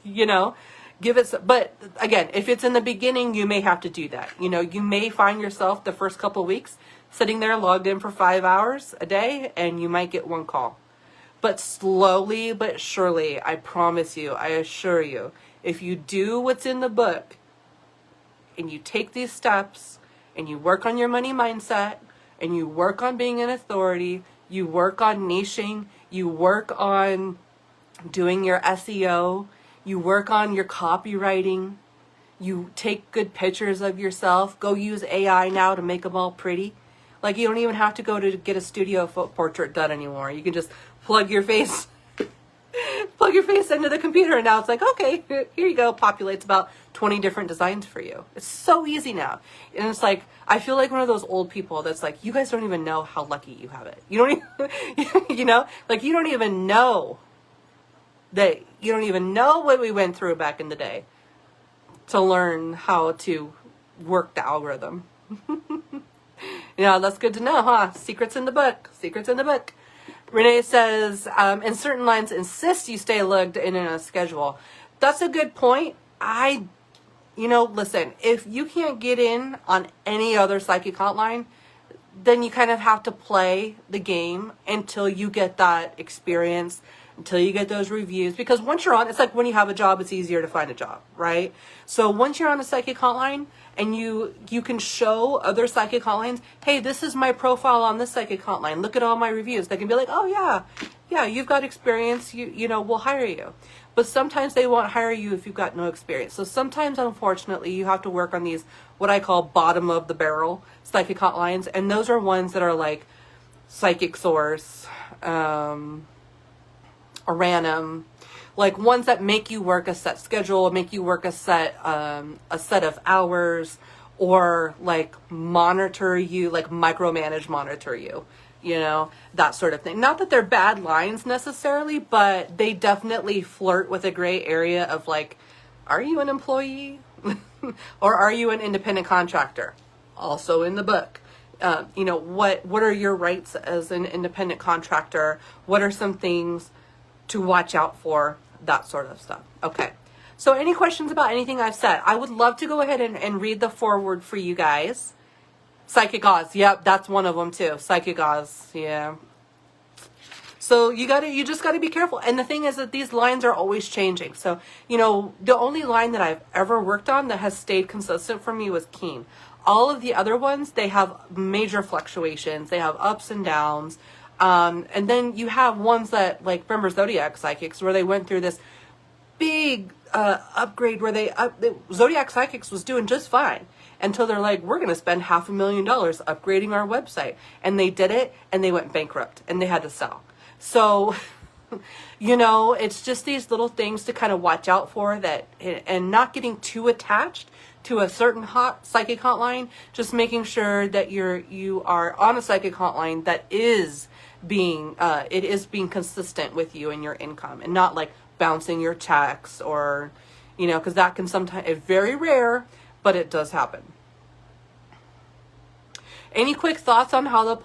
you know, give it. But again, if it's in the beginning, you may have to do that. You know, you may find yourself the first couple weeks sitting there logged in for 5 hours a day and you might get one call. But slowly but surely, I promise you, I assure you, if you do what's in the book and you take these steps and you work on your money mindset and you work on being an authority, you work on niching, you work on doing your SEO, you work on your copywriting, you take good pictures of yourself, go use AI now to make them all pretty. Like you don't even have to go to get a studio portrait done anymore. You can just plug your face into the computer and now it's like, okay, here you go. Populates about 20 different designs for you. It's so easy now. And it's like, I feel like one of those old people that's like, you guys don't even know how lucky you have it. You don't even, you know, like you don't even know that, you don't even know what we went through back in the day to learn how to work the algorithm. Yeah, that's good to know, huh? Secrets in the book. Secrets in the book. Renee says, and certain lines insist you stay logged in a schedule. That's a good point. Listen, if you can't get in on any other psychic hotline, then you kind of have to play the game until you get that experience, until you get those reviews. Because once you're on, it's like when you have a job, it's easier to find a job, right? So once you're on a psychic hotline and you can show other psychic hotlines, hey, this is my profile on this psychic hotline. Look at all my reviews. They can be like, oh yeah, you've got experience. We'll hire you. But sometimes they won't hire you if you've got no experience. So sometimes, unfortunately, you have to work on these, what I call bottom of the barrel psychic hotlines. And those are ones that are like Psychic Source, Random, like ones that make you work a set schedule, make you work a set of hours, or like monitor you, like monitor you, that sort of thing. Not that they're bad lines necessarily, but they definitely flirt with a gray area of like, are you an employee or are you an independent contractor? Also in the book. What are your rights as an independent contractor? What are some things to watch out for? That sort of stuff. Okay. So any questions about anything I've said? I would love to go ahead and read the foreword for you guys. Psychic Oz. Yep, that's one of them too. Psychic Oz. Yeah. So you just gotta be careful. And the thing is that these lines are always changing. So, the only line that I've ever worked on that has stayed consistent for me was Keen. All of the other ones, they have major fluctuations. They have ups and downs. And then you have ones that, like, remember Zodiac Psychics, where they went through this big upgrade where Zodiac Psychics was doing just fine until they're like, we're going to spend $500,000 upgrading our website. And they did it, and they went bankrupt, and they had to sell. So, it's just these little things to kind of watch out for, that, and not getting too attached to a certain psychic hotline, just making sure that you are on a psychic hotline that is being consistent with you and your income, and not like bouncing your checks or, because that can sometimes, it's very rare, but it does happen. Any quick thoughts on how the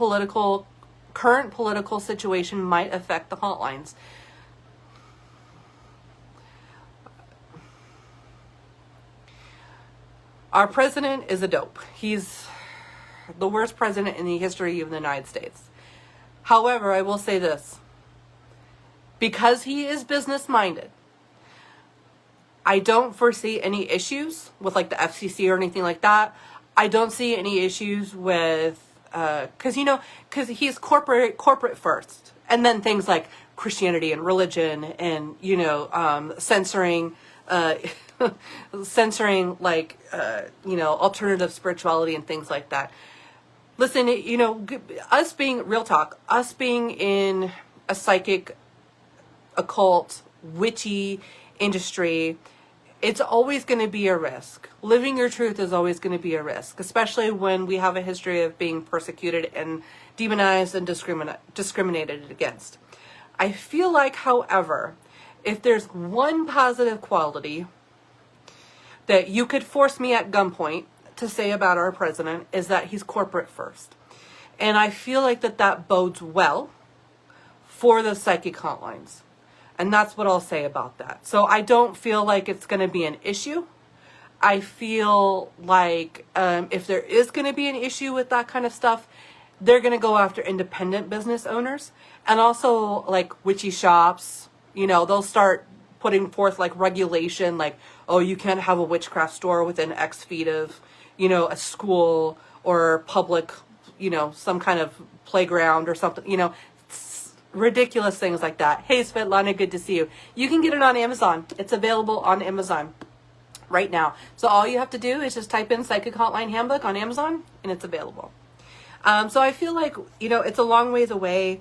current political situation might affect the hotlines? Our president is a dope. He's the worst president in the history of the United States. However, I will say this. Because he is business-minded, I don't foresee any issues with like the FCC or anything like that. I don't see any issues with, because he's corporate first. And then things like Christianity and religion and, censoring like, alternative spirituality and things like that. Listen, us being, real talk, us being in a psychic, occult, witchy industry, it's always going to be a risk. Living your truth is always going to be a risk, especially when we have a history of being persecuted and demonized and discriminated against. I feel like, however, if there's one positive quality that you could force me at gunpoint to say about our president is that he's corporate first. And I feel like that bodes well for the psychic hotlines. And that's what I'll say about that. So I don't feel like it's going to be an issue. I feel like if there is going to be an issue with that kind of stuff, they're going to go after independent business owners. And also like witchy shops, you know, they'll start putting forth like regulation, like, oh, you can't have a witchcraft store within X feet of, you know, a school or public, you know, some kind of playground or something, you know, ridiculous things like that. Hey, Svetlana, good to see you. You can get it on Amazon. It's available on Amazon right now. So all you have to do is just type in Psychic Hotline Handbook on Amazon and it's available. So I feel like, you know, it's a long ways away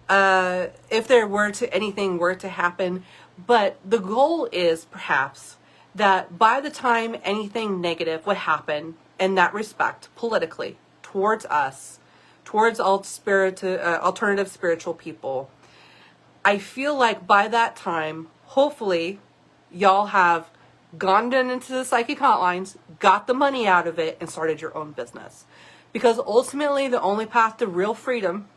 if there were to anything were to happen. But the goal is perhaps that by the time anything negative would happen in that respect, politically, towards us, towards all alternative spiritual people, I feel like by that time, hopefully, y'all have gone into the psychic hotlines, got the money out of it, and started your own business. Because ultimately, the only path to real freedom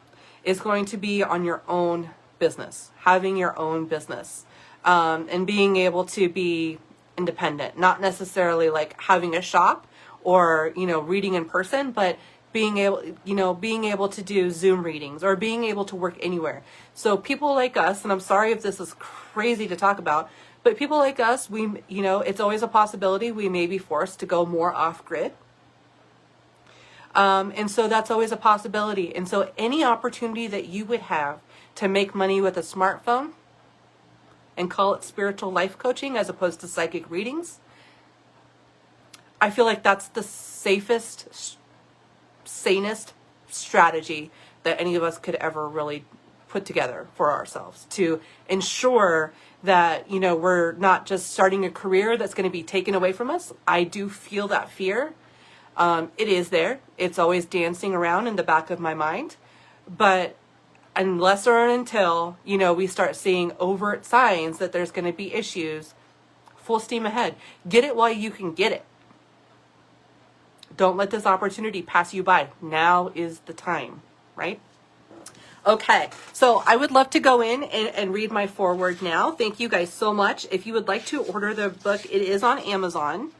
is going to be on your own business, having your own business, and being able to be independent, not necessarily like having a shop or, you know, reading in person, but being able to do Zoom readings or being able to work anywhere. So people like us, and I'm sorry if this is crazy to talk about, but people like us, we, you know, it's always a possibility we may be forced to go more off grid. And so that's always a possibility. And so any opportunity that you would have to make money with a smartphone and call it spiritual life coaching as opposed to psychic readings, I feel like that's the safest, sanest strategy that any of us could ever really put together for ourselves to ensure that, you know, we're not just starting a career that's going to be taken away from us. I do feel that fear. It is there. It's always dancing around in the back of my mind. But unless or until, you know, we start seeing overt signs that there's going to be issues, full steam ahead. Get it while you can get it. Don't let this opportunity pass you by. Now is the time, right? Okay, so I would love to go in and read my foreword now. Thank you guys so much. If you would like to order the book, it is on Amazon.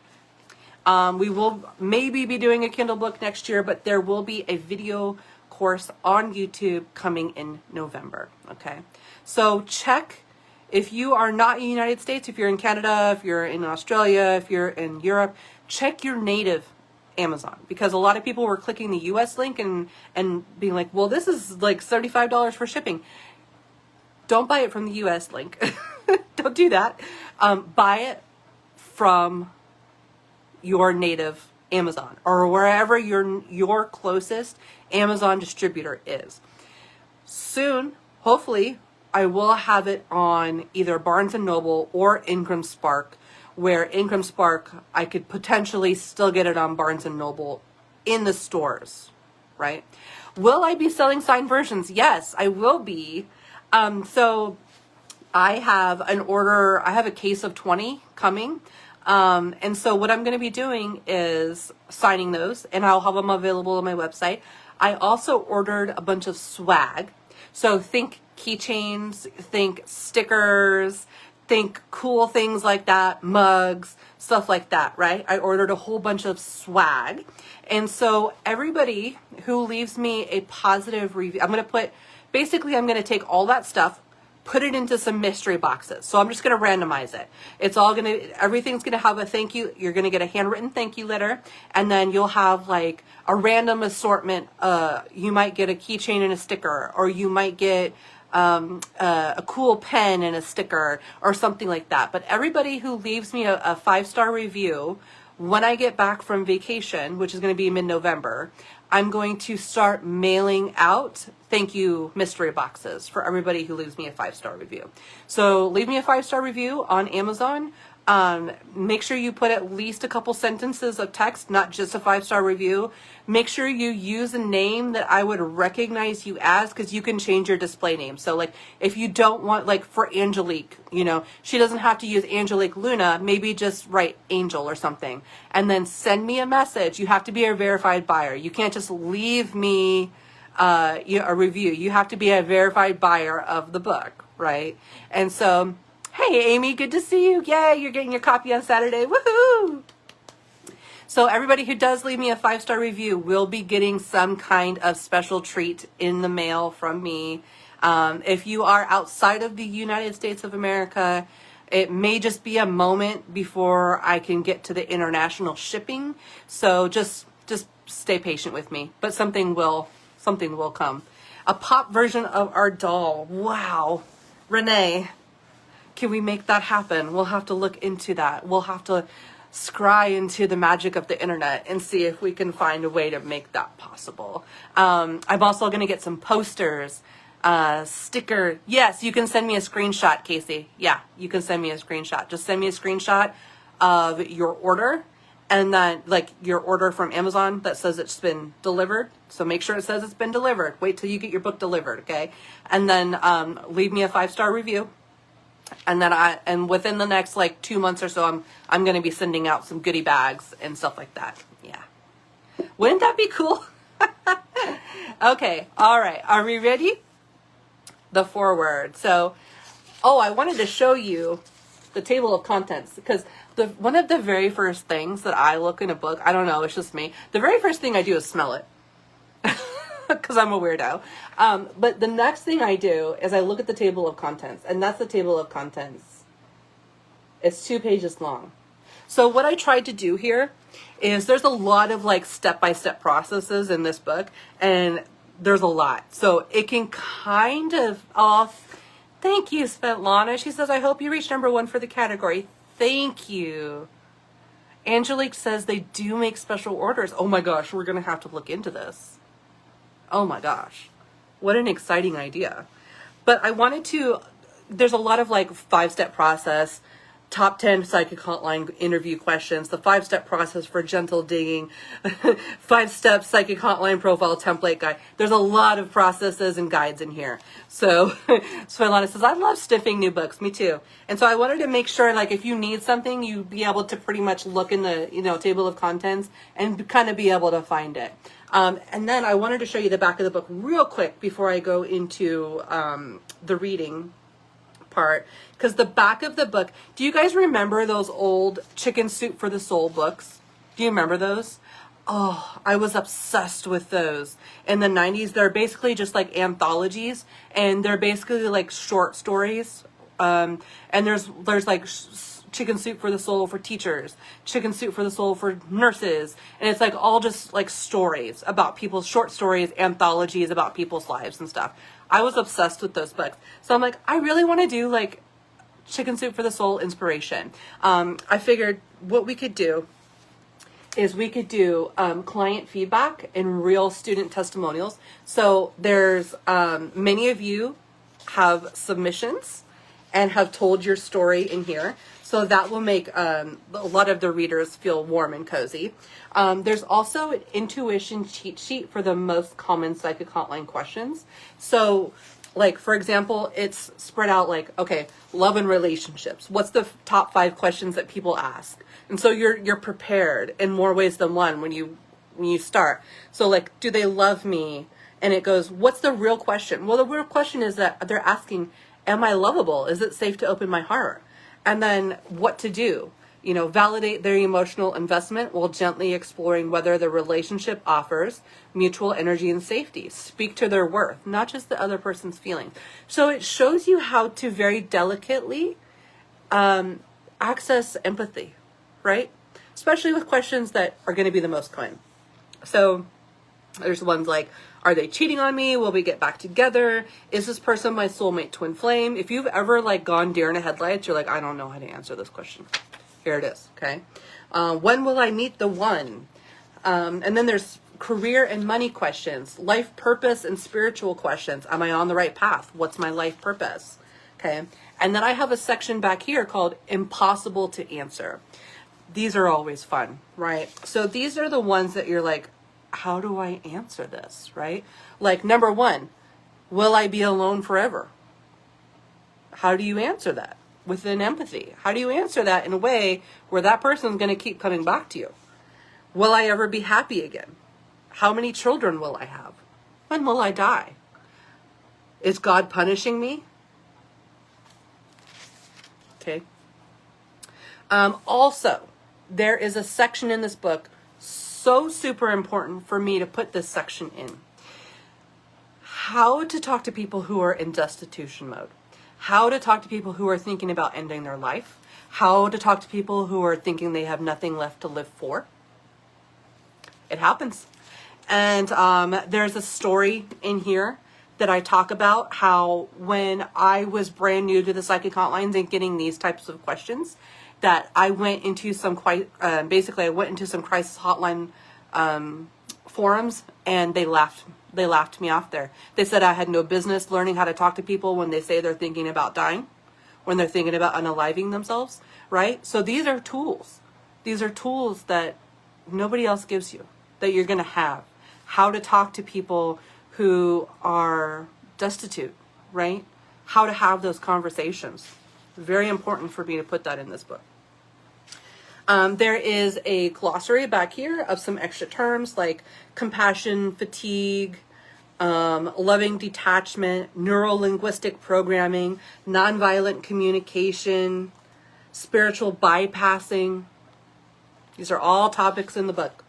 We will maybe be doing a Kindle book next year, but there will be a video course on YouTube coming in November, okay? So check, if you are not in the United States, if you're in Canada, if you're in Australia, if you're in Europe, check your native Amazon, because a lot of people were clicking the US link and being like, well, this is like $75 for shipping. Don't buy it from the US link. Don't do that. Buy it from your native Amazon or wherever your closest Amazon distributor is. Soon, hopefully, I will have it on either Barnes & Noble or Ingram Spark, where Ingram Spark, I could potentially still get it on Barnes & Noble in the stores, right? Will I be selling signed versions? Yes, I will be. So I have an order, I have a case of 20 coming. And so what I'm going to be doing is signing those, and I'll have them available on my website. I also ordered a bunch of swag. So think keychains, think stickers, think cool things like that, mugs, stuff like that, right? I ordered a whole bunch of swag. And so everybody who leaves me a positive review, I'm going to take all that stuff, put it into some mystery boxes. So I'm just going to randomize it. Everything's going to have a thank you. You're going to get a handwritten thank you letter, and then you'll have like a random assortment. You might get a keychain and a sticker, or you might get a cool pen and a sticker or something like that. But everybody who leaves me a 5-star review, when I get back from vacation, which is going to be mid-November, I'm going to start mailing out thank you mystery boxes for everybody who leaves me a 5-star review. So leave me a 5-star review on Amazon. Make sure you put at least a couple sentences of text, not just a 5-star review. Make sure you use a name that I would recognize you as, because you can change your display name. So like if you don't want, like for Angelique, she doesn't have to use Angelique Luna, maybe just write Angel or something. And then send me a message. You have to be a verified buyer. You can't just leave me a review. You have to be a verified buyer of the book, right? And so, hey, Amy, good to see you. Yay, you're getting your copy on Saturday. Woohoo! So everybody who does leave me a 5-star review will be getting some kind of special treat in the mail from me. If you are outside of the United States of America, it may just be a moment before I can get to the international shipping. So just stay patient with me, but something will come. A pop version of our doll. Wow. Renee, can we make that happen? We'll have to look into that. We'll have to scry into the magic of the internet and see if we can find a way to make that possible. I'm also going to get some posters, sticker. Yes, you can send me a screenshot, Casey. Yeah, you can send me a screenshot. Just send me a screenshot of your order, and then like your order from Amazon that says it's been delivered. So make sure it says it's been delivered. Wait till you get your book delivered, okay? And then leave me a 5-star review. And then within the next like 2 months or so, I'm going to be sending out some goodie bags and stuff like that. Yeah. Wouldn't that be cool? Okay. All right. Are we ready? The foreword. So, I wanted to show you the table of contents, because one of the very first things that I look in a book, I don't know, it's just me. The very first thing I do is smell it. Because I'm a weirdo. But the next thing I do is I look at the table of contents, and that's the table of contents. It's 2 pages long. So what I tried to do here is there's a lot of like step-by-step processes in this book, and there's a lot. So it can kind of thank you, Svetlana. She says, I hope you reach #1 for the category. Thank you. Angelique says they do make special orders. Oh my gosh, we're going to have to look into this. Oh my gosh, what an exciting idea. But I wanted to, there's a lot of like 5-step process, top 10 psychic hotline interview questions, the 5-step process for gentle digging, 5-step psychic hotline profile template guide. There's a lot of processes and guides in here. So Svetlana says, I love sniffing new books. Me too. And so I wanted to make sure, like, if you need something, you be able to pretty much look in the, table of contents and kind of be able to find it. And then I wanted to show you the back of the book real quick before I go into the reading part, because the back of the book, do you guys remember those old Chicken Soup for the Soul books? Do you remember those? Oh, I was obsessed with those in the 90s. They're basically just like anthologies, and they're basically like short stories. And there's like Chicken Soup for the Soul for teachers, Chicken Soup for the Soul for nurses, and it's like all just like stories about people's, short stories, anthologies about people's lives and stuff. I was obsessed with those books. So I'm like, I really want to do like Chicken Soup for the Soul inspiration. I figured what we could do is we could do client feedback and real student testimonials. So there's many of you have submissions and have told your story in here. So that will make a lot of the readers feel warm and cozy. There's also an intuition cheat sheet for the most common psychic hotline questions. So, like, for example, it's spread out like, okay, love and relationships. What's the top 5 questions that people ask? And so you're prepared in more ways than one when you start. So, like, do they love me? And it goes, what's the real question? Well, the real question is that they're asking, am I lovable? Is it safe to open my heart? And then what to do, validate their emotional investment while gently exploring whether the relationship offers mutual energy and safety. Speak to their worth, not just the other person's feelings. So it shows you how to very delicately access empathy, right? Especially with questions that are going to be the most common. So there's ones like, are they cheating on me? Will we get back together? Is this person my soulmate twin flame? If you've ever like gone deer in the headlights, you're like, I don't know how to answer this question. Here it is, okay? When will I meet the one? And then there's career and money questions, life purpose and spiritual questions. Am I on the right path? What's my life purpose? Okay. And then I have a section back here called impossible to answer. These are always fun, right? So these are the ones that you're like, how do I answer this, right? Like number 1, will I be alone forever? How do you answer that? Within empathy. How do you answer that in a way where that person's going to keep coming back to you? Will I ever be happy again? How many children will I have? When will I die? Is God punishing me? Okay. Also, there is a section in this book, so super important for me to put this section in. How to talk to people who are in destitution mode. How to talk to people who are thinking about ending their life. How to talk to people who are thinking they have nothing left to live for. It happens. And there's a story in here that I talk about how when I was brand new to the psychic hotlines and getting these types of questions, that I went into some basically I went into some crisis hotline forums, and they laughed me off there. They said I had no business learning how to talk to people when they say they're thinking about dying, when they're thinking about unaliving themselves, right? So these are tools. These are tools that nobody else gives you, that you're going to have. How to talk to people who are destitute, right? How to have those conversations. Very important for me to put that in this book. There is a glossary back here of some extra terms like compassion, fatigue, loving detachment, neuro-linguistic programming, nonviolent communication, spiritual bypassing. These are all topics in the book.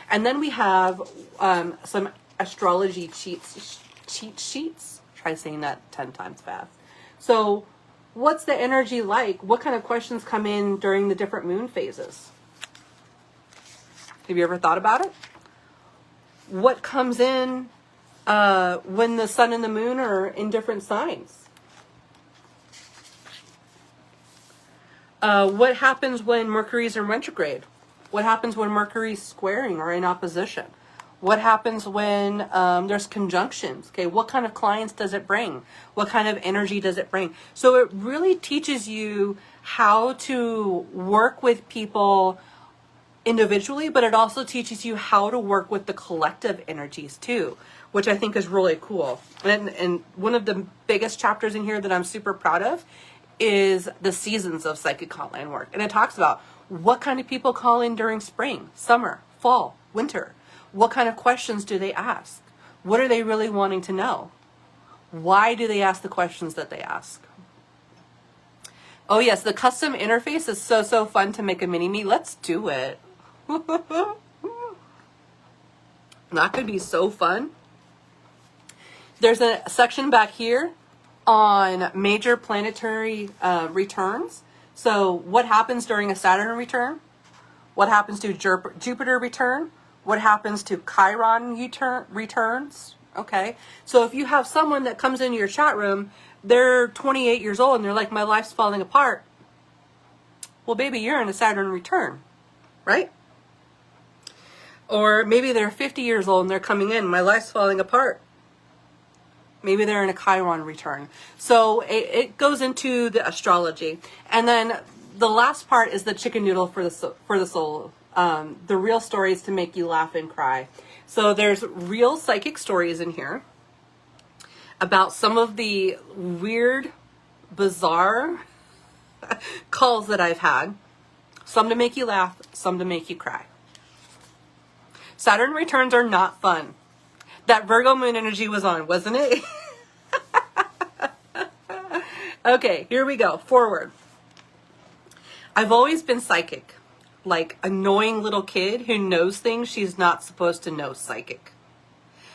And then we have some astrology cheat sheets. Try saying that 10 times fast. So what's the energy like? What kind of questions come in during the different moon phases? Have you ever thought about it? What comes in when the sun and the moon are in different signs? What happens when Mercury's in retrograde? What happens when Mercury's squaring or in opposition? What happens when there's conjunctions? Okay, what kind of clients does it bring? What kind of energy does it bring? So it really teaches you how to work with people individually, but it also teaches you how to work with the collective energies too, which I think is really cool. And one of the biggest chapters in here that I'm super proud of is the seasons of psychic hotline work. And it talks about what kind of people call in during spring, summer, fall, winter. What kind of questions do they ask? What are they really wanting to know? Why do they ask the questions that they ask? Oh yes, the custom interface is so fun to make a mini-me. Let's do it. That could be so fun. There's a section back here on major planetary returns. So what happens during a Saturn return? What happens to Jupiter return? What happens to Chiron returns? Okay. So if you have someone that comes into your chat room, they're 28 years old and they're like, my life's falling apart. Well, baby, you're in a Saturn return, right? Or maybe they're 50 years old and they're coming in, my life's falling apart. Maybe they're in a Chiron return. So it goes into the astrology. And then the last part is the chicken noodle for the soul. The real stories to make you laugh and cry. So there's real psychic stories in here about some of the weird, bizarre calls that I've had. Some to make you laugh, some to make you cry. Saturn returns are not fun. That Virgo moon energy was on, wasn't it? Okay, here we go. Forward. I've always been psychic. Like annoying little kid who knows things she's not supposed to know psychic.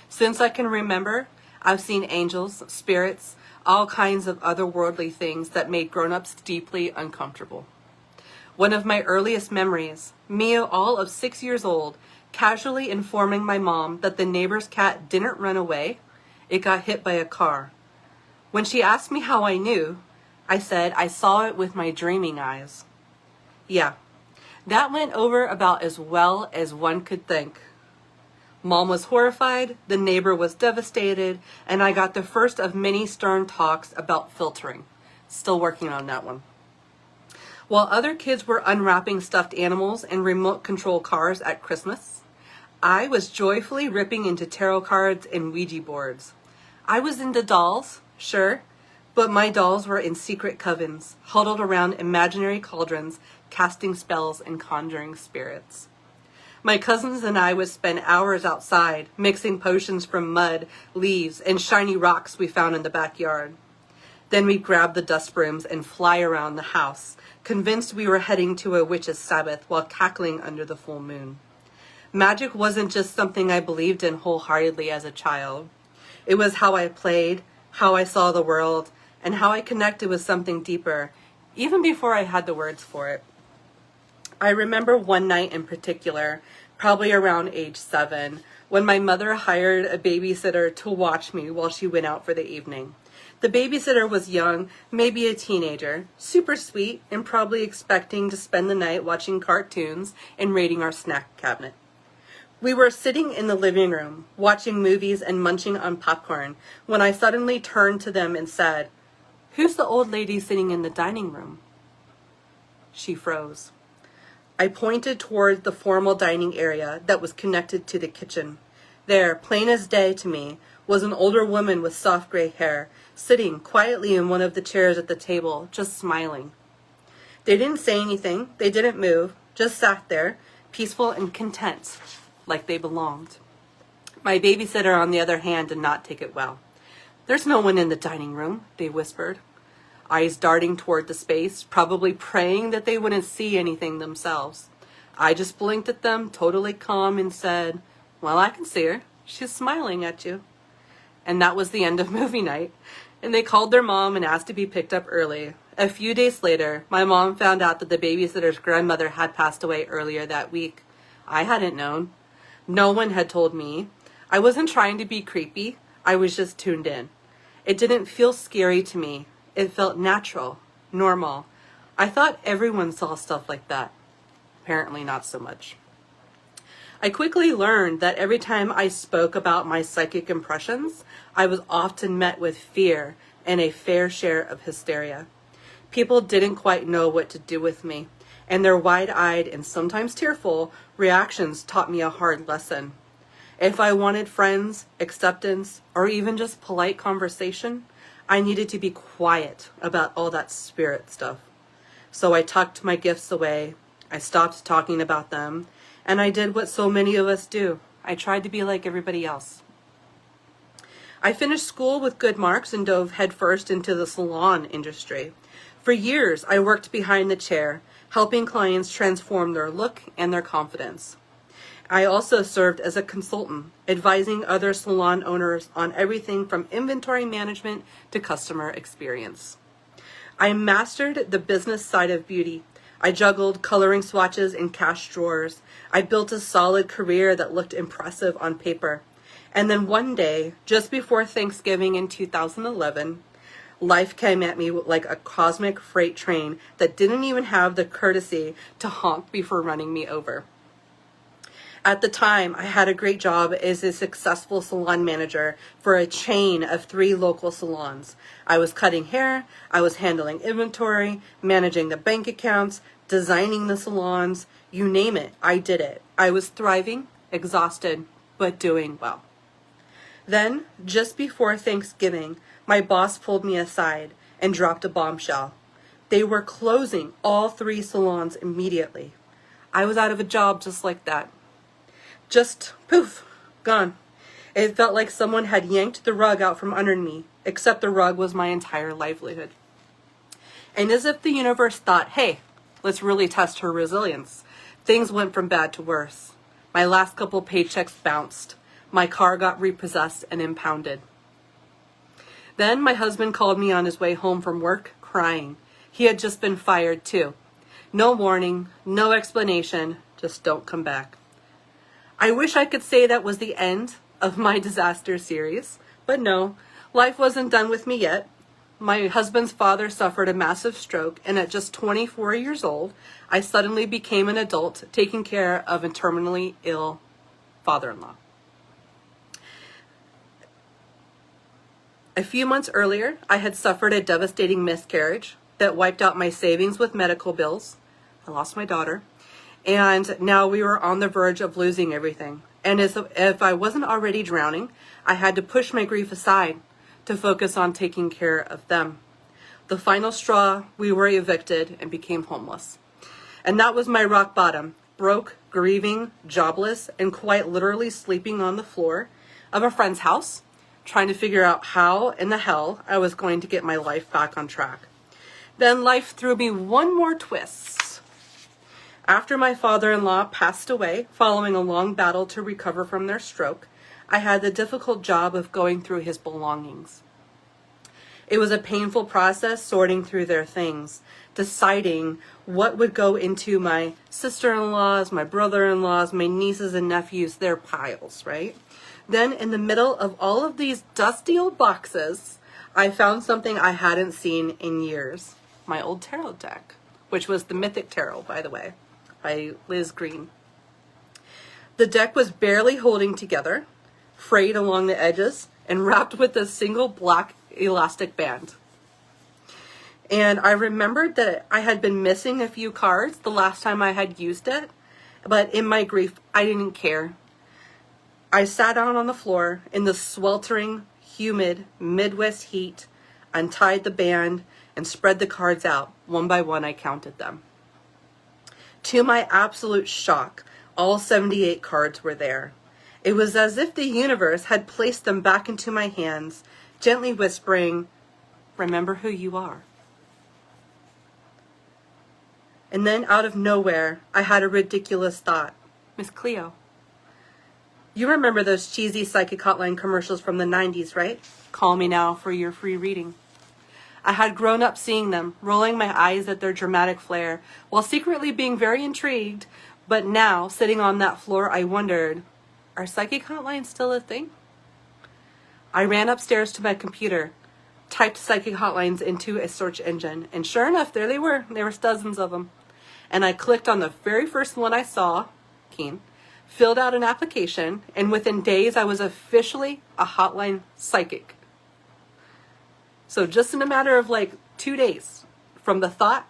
Since I can remember, I've seen angels, spirits, all kinds of otherworldly things that made grown-ups deeply uncomfortable. One of my earliest memories, me all of 6 years old, casually informing my mom that the neighbor's cat didn't run away, it got hit by a car. When she asked me how I knew, I said I saw it with my dreaming eyes. Yeah. That went over about as well as one could think. Mom was horrified, the neighbor was devastated, and I got the first of many stern talks about filtering. Still working on that one. While other kids were unwrapping stuffed animals and remote control cars at Christmas, I was joyfully ripping into tarot cards and Ouija boards. I was into dolls, sure, but my dolls were in secret covens, huddled around imaginary cauldrons, casting spells and conjuring spirits. My cousins and I would spend hours outside, mixing potions from mud, leaves, and shiny rocks we found in the backyard. Then we'd grab the dust brooms and fly around the house, convinced we were heading to a witch's sabbath while cackling under the full moon. Magic wasn't just something I believed in wholeheartedly as a child. It was how I played, how I saw the world, and how I connected with something deeper, even before I had the words for it. I remember one night in particular, probably around age 7, when my mother hired a babysitter to watch me while she went out for the evening. The babysitter was young, maybe a teenager, super sweet, and probably expecting to spend the night watching cartoons and raiding our snack cabinet. We were sitting in the living room, watching movies and munching on popcorn, when I suddenly turned to them and said, "Who's the old lady sitting in the dining room?" She froze. I pointed toward the formal dining area that was connected to the kitchen. There, plain as day to me, was an older woman with soft gray hair, sitting quietly in one of the chairs at the table, just smiling. They didn't say anything, they didn't move, just sat there, peaceful and content, like they belonged. My babysitter, on the other hand, did not take it well. "There's no one in the dining room," they whispered, eyes darting toward the space, probably praying that they wouldn't see anything themselves. I just blinked at them, totally calm, and said, "Well, I can see her. She's smiling at you." And that was the end of movie night. And they called their mom and asked to be picked up early. A few days later, my mom found out that the babysitter's grandmother had passed away earlier that week. I hadn't known. No one had told me. I wasn't trying to be creepy. I was just tuned in. It didn't feel scary to me. It felt natural, normal. I thought everyone saw stuff like that. Apparently not so much. I quickly learned that every time I spoke about my psychic impressions, I was often met with fear and a fair share of hysteria. People didn't quite know what to do with me, and their wide-eyed and sometimes tearful reactions taught me a hard lesson. If I wanted friends, acceptance, or even just polite conversation, I needed to be quiet about all that spirit stuff. So I tucked my gifts away, I stopped talking about them, and I did what so many of us do. I tried to be like everybody else. I finished school with good marks and dove headfirst into the salon industry. For years, I worked behind the chair, helping clients transform their look and their confidence. I also served as a consultant, advising other salon owners on everything from inventory management to customer experience. I mastered the business side of beauty. I juggled coloring swatches in cash drawers. I built a solid career that looked impressive on paper. And then one day, just before Thanksgiving in 2011, life came at me like a cosmic freight train that didn't even have the courtesy to honk before running me over. At the time, I had a great job as a successful salon manager for a chain of 3 local salons. I was cutting hair, I was handling inventory, managing the bank accounts, designing the salons, you name it, I did it. I was thriving, exhausted, but doing well. Then, just before Thanksgiving, my boss pulled me aside and dropped a bombshell. They were closing all 3 salons immediately. I was out of a job just like that. Just poof, gone. It felt like someone had yanked the rug out from under me, except the rug was my entire livelihood. And as if the universe thought, hey, let's really test her resilience, things went from bad to worse. My last couple paychecks bounced. My car got repossessed and impounded. Then my husband called me on his way home from work, crying. He had just been fired too. No warning, no explanation, just don't come back. I wish I could say that was the end of my disaster series, but no, life wasn't done with me yet. My husband's father suffered a massive stroke, and at just 24 years old, I suddenly became an adult taking care of a terminally ill father-in-law. A few months earlier, I had suffered a devastating miscarriage that wiped out my savings with medical bills. I lost my daughter. And now we were on the verge of losing everything. And as if I wasn't already drowning, I had to push my grief aside to focus on taking care of them. The final straw, we were evicted and became homeless. And that was my rock bottom, broke, grieving, jobless, and quite literally sleeping on the floor of a friend's house, trying to figure out how in the hell I was going to get my life back on track. Then life threw me one more twist. After my father-in-law passed away, following a long battle to recover from their stroke, I had the difficult job of going through his belongings. It was a painful process sorting through their things, deciding what would go into my sister-in-laws, my brother-in-laws, my nieces and nephews, their piles, right? Then in the middle of all of these dusty old boxes, I found something I hadn't seen in years. My old tarot deck, which was the Mythic Tarot, by the way, by Liz Green. The deck was barely holding together, frayed along the edges, and wrapped with a single black elastic band. And I remembered that I had been missing a few cards the last time I had used it, but in my grief, I didn't care. I sat down on the floor in the sweltering, humid Midwest heat, untied the band, and spread the cards out. One by one, I counted them. To my absolute shock, all 78 cards were there. It was as if the universe had placed them back into my hands, gently whispering, "Remember who you are." And then out of nowhere, I had a ridiculous thought. Miss Cleo, you remember those cheesy Psychic Hotline commercials from the 90s, right? Call me now for your free reading. I had grown up seeing them, rolling my eyes at their dramatic flair, while secretly being very intrigued. But now, sitting on that floor, I wondered, are Psychic Hotlines still a thing? I ran upstairs to my computer, typed Psychic Hotlines into a search engine, and sure enough, there they were. There was dozens of them. And I clicked on the very first one I saw, Keen, filled out an application, and within days, I was officially a hotline psychic. So just in a matter of like 2 days, from the thought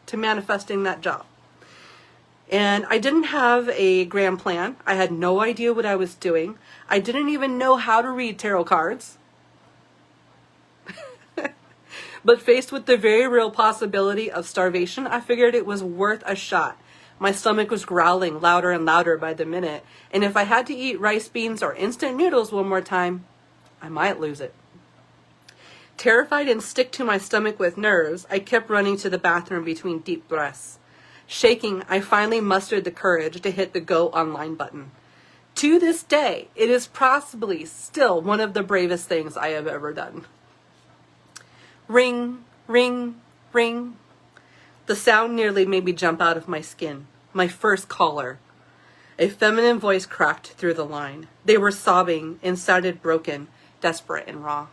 to manifesting that job. And I didn't have a grand plan. I had no idea what I was doing. I didn't even know how to read tarot cards. But faced with the very real possibility of starvation, I figured it was worth a shot. My stomach was growling louder and louder by the minute, and if I had to eat rice, beans, or instant noodles one more time, I might lose it. Terrified and sick to my stomach with nerves, I kept running to the bathroom between deep breaths. Shaking, I finally mustered the courage to hit the Go Online button. To this day, it is possibly still one of the bravest things I have ever done. Ring, ring, ring. The sound nearly made me jump out of my skin. My first caller. A feminine voice cracked through the line. They were sobbing and sounded broken, desperate, and raw.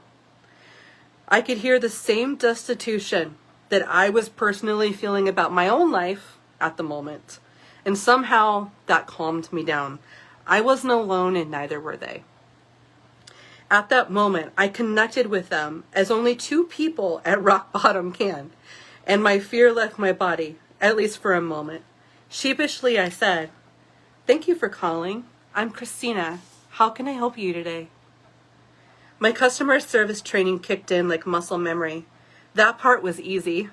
I could hear the same destitution that I was personally feeling about my own life at the moment. And somehow that calmed me down. I wasn't alone and neither were they. At that moment, I connected with them as only two people at rock bottom can. And my fear left my body, at least for a moment. Sheepishly, I said, "Thank you for calling. I'm Christina. How can I help you today?" My customer service training kicked in like muscle memory. That part was easy.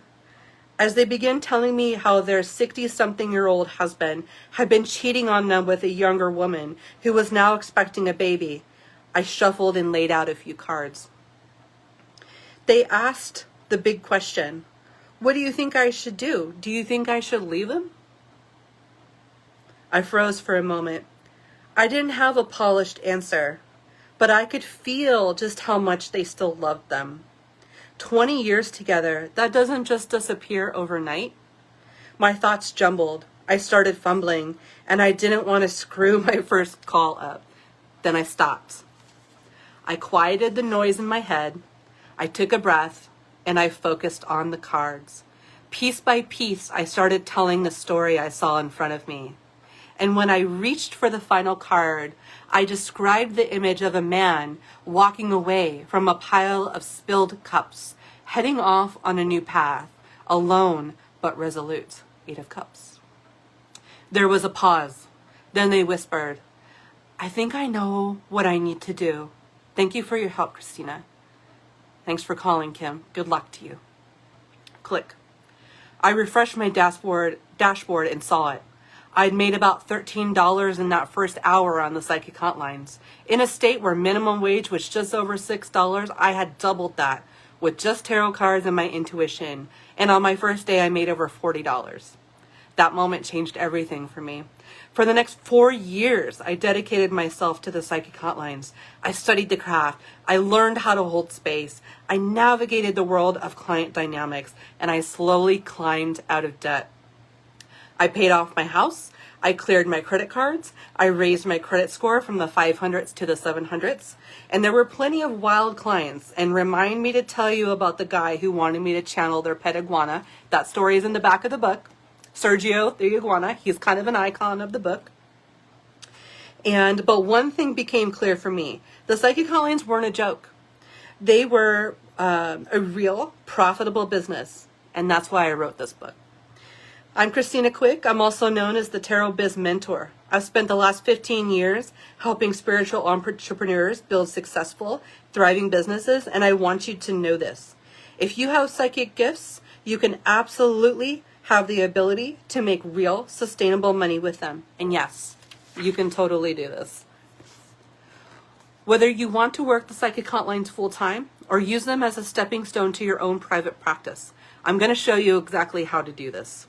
As they began telling me how their 60-something-year-old husband had been cheating on them with a younger woman who was now expecting a baby, I shuffled and laid out a few cards. They asked the big question, "What do you think I should do? Do you think I should leave him?" I froze for a moment. I didn't have a polished answer, but I could feel just how much they still loved them. 20 years together, that doesn't just disappear overnight. My thoughts jumbled. I started fumbling, and I didn't want to screw my first call up. Then I stopped. I quieted the noise in my head. I took a breath, and I focused on the cards. Piece by piece, I started telling the story I saw in front of me. And when I reached for the final card, I described the image of a man walking away from a pile of spilled cups, heading off on a new path, alone but resolute. 8 of Cups. There was a pause. Then they whispered, I think I know what I need to do. Thank you for your help, Christina. Thanks for calling, Kim. Good luck to you. Click. I refreshed my dashboard and saw it. I'd made about $13 in that first hour on the psychic hotlines. In a state where minimum wage was just over $6, I had doubled that with just tarot cards and my intuition. And on my first day, I made over $40. That moment changed everything for me. For the next 4 years, I dedicated myself to the psychic hotlines. I studied the craft. I learned how to hold space. I navigated the world of client dynamics, and I slowly climbed out of debt. I paid off my house. I cleared my credit cards. I raised my credit score from the 500s to the 700s. And there were plenty of wild clients. And remind me to tell you about the guy who wanted me to channel their pet iguana. That story is in the back of the book. Sergio, the iguana. He's kind of an icon of the book. But one thing became clear for me. The psychic hotlines weren't a joke. They were a real, profitable business. And that's why I wrote this book. I'm Christina Quick. I'm also known as the Tarot Biz Mentor. I've spent the last 15 years helping spiritual entrepreneurs build successful, thriving businesses, and I want you to know this. If you have psychic gifts, you can absolutely have the ability to make real, sustainable money with them. And yes, you can totally do this. Whether you want to work the psychic hotlines full-time or use them as a stepping stone to your own private practice, I'm going to show you exactly how to do this.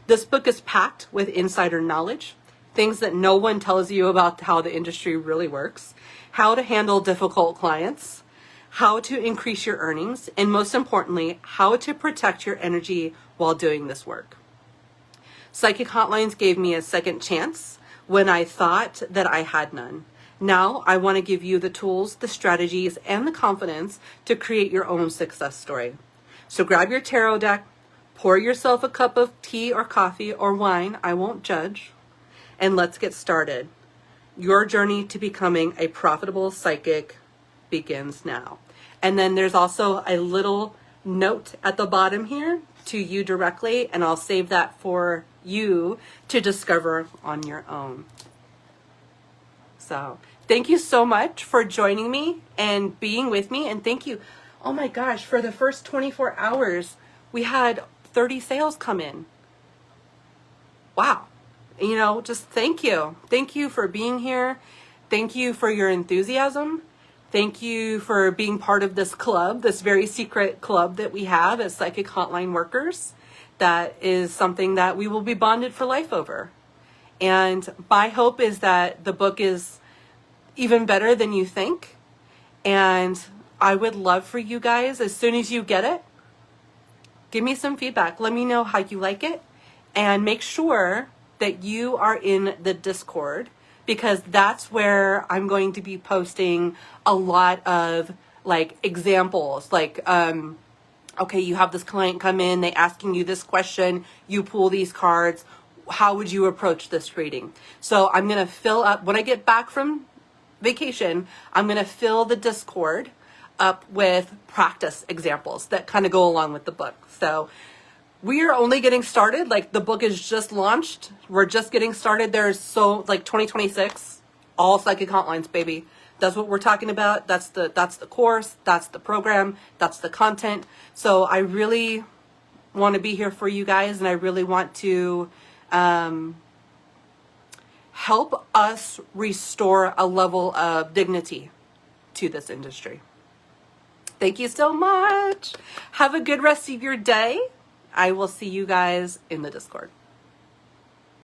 This book is packed with insider knowledge, things that no one tells you about how the industry really works, how to handle difficult clients, how to increase your earnings, and most importantly, how to protect your energy while doing this work. Psychic hotlines gave me a second chance when I thought that I had none. Now I want to give you the tools, the strategies, and the confidence to create your own success story. So grab your tarot deck, pour yourself a cup of tea or coffee or wine, I won't judge, and let's get started. Your journey to becoming a profitable psychic begins now. And then there's also a little note at the bottom here to you directly, and I'll save that for you to discover on your own. So thank you so much for joining me and being with me, and thank you, oh my gosh, for the first 24 hours, we had 30 sales come in. Wow. You know, just thank you. Thank you for being here. Thank you for your enthusiasm. Thank you for being part of this club, this very secret club that we have as psychic hotline workers. That is something that we will be bonded for life over. And my hope is that the book is even better than you think. And I would love for you guys, as soon as you get it, give me some feedback. Let me know how you like it, and make sure that you are in the Discord, because that's where I'm going to be posting a lot of like examples. Like, okay, you have this client come in, they asking you this question, you pull these cards. How would you approach this reading? So I'm going to fill up, when I get back from vacation, I'm going to fill the Discord up with practice examples that kind of go along with the book. So we are only getting started. Like, the book is just launched. We're just getting started. There's so like 2026, all psychic hotlines, baby. That's what we're talking about. That's the course. That's the program. That's the content. So I really want to be here for you guys, and I really want to help us restore a level of dignity to this industry. Thank you so much. Have a good rest of your day. I will see you guys in the Discord.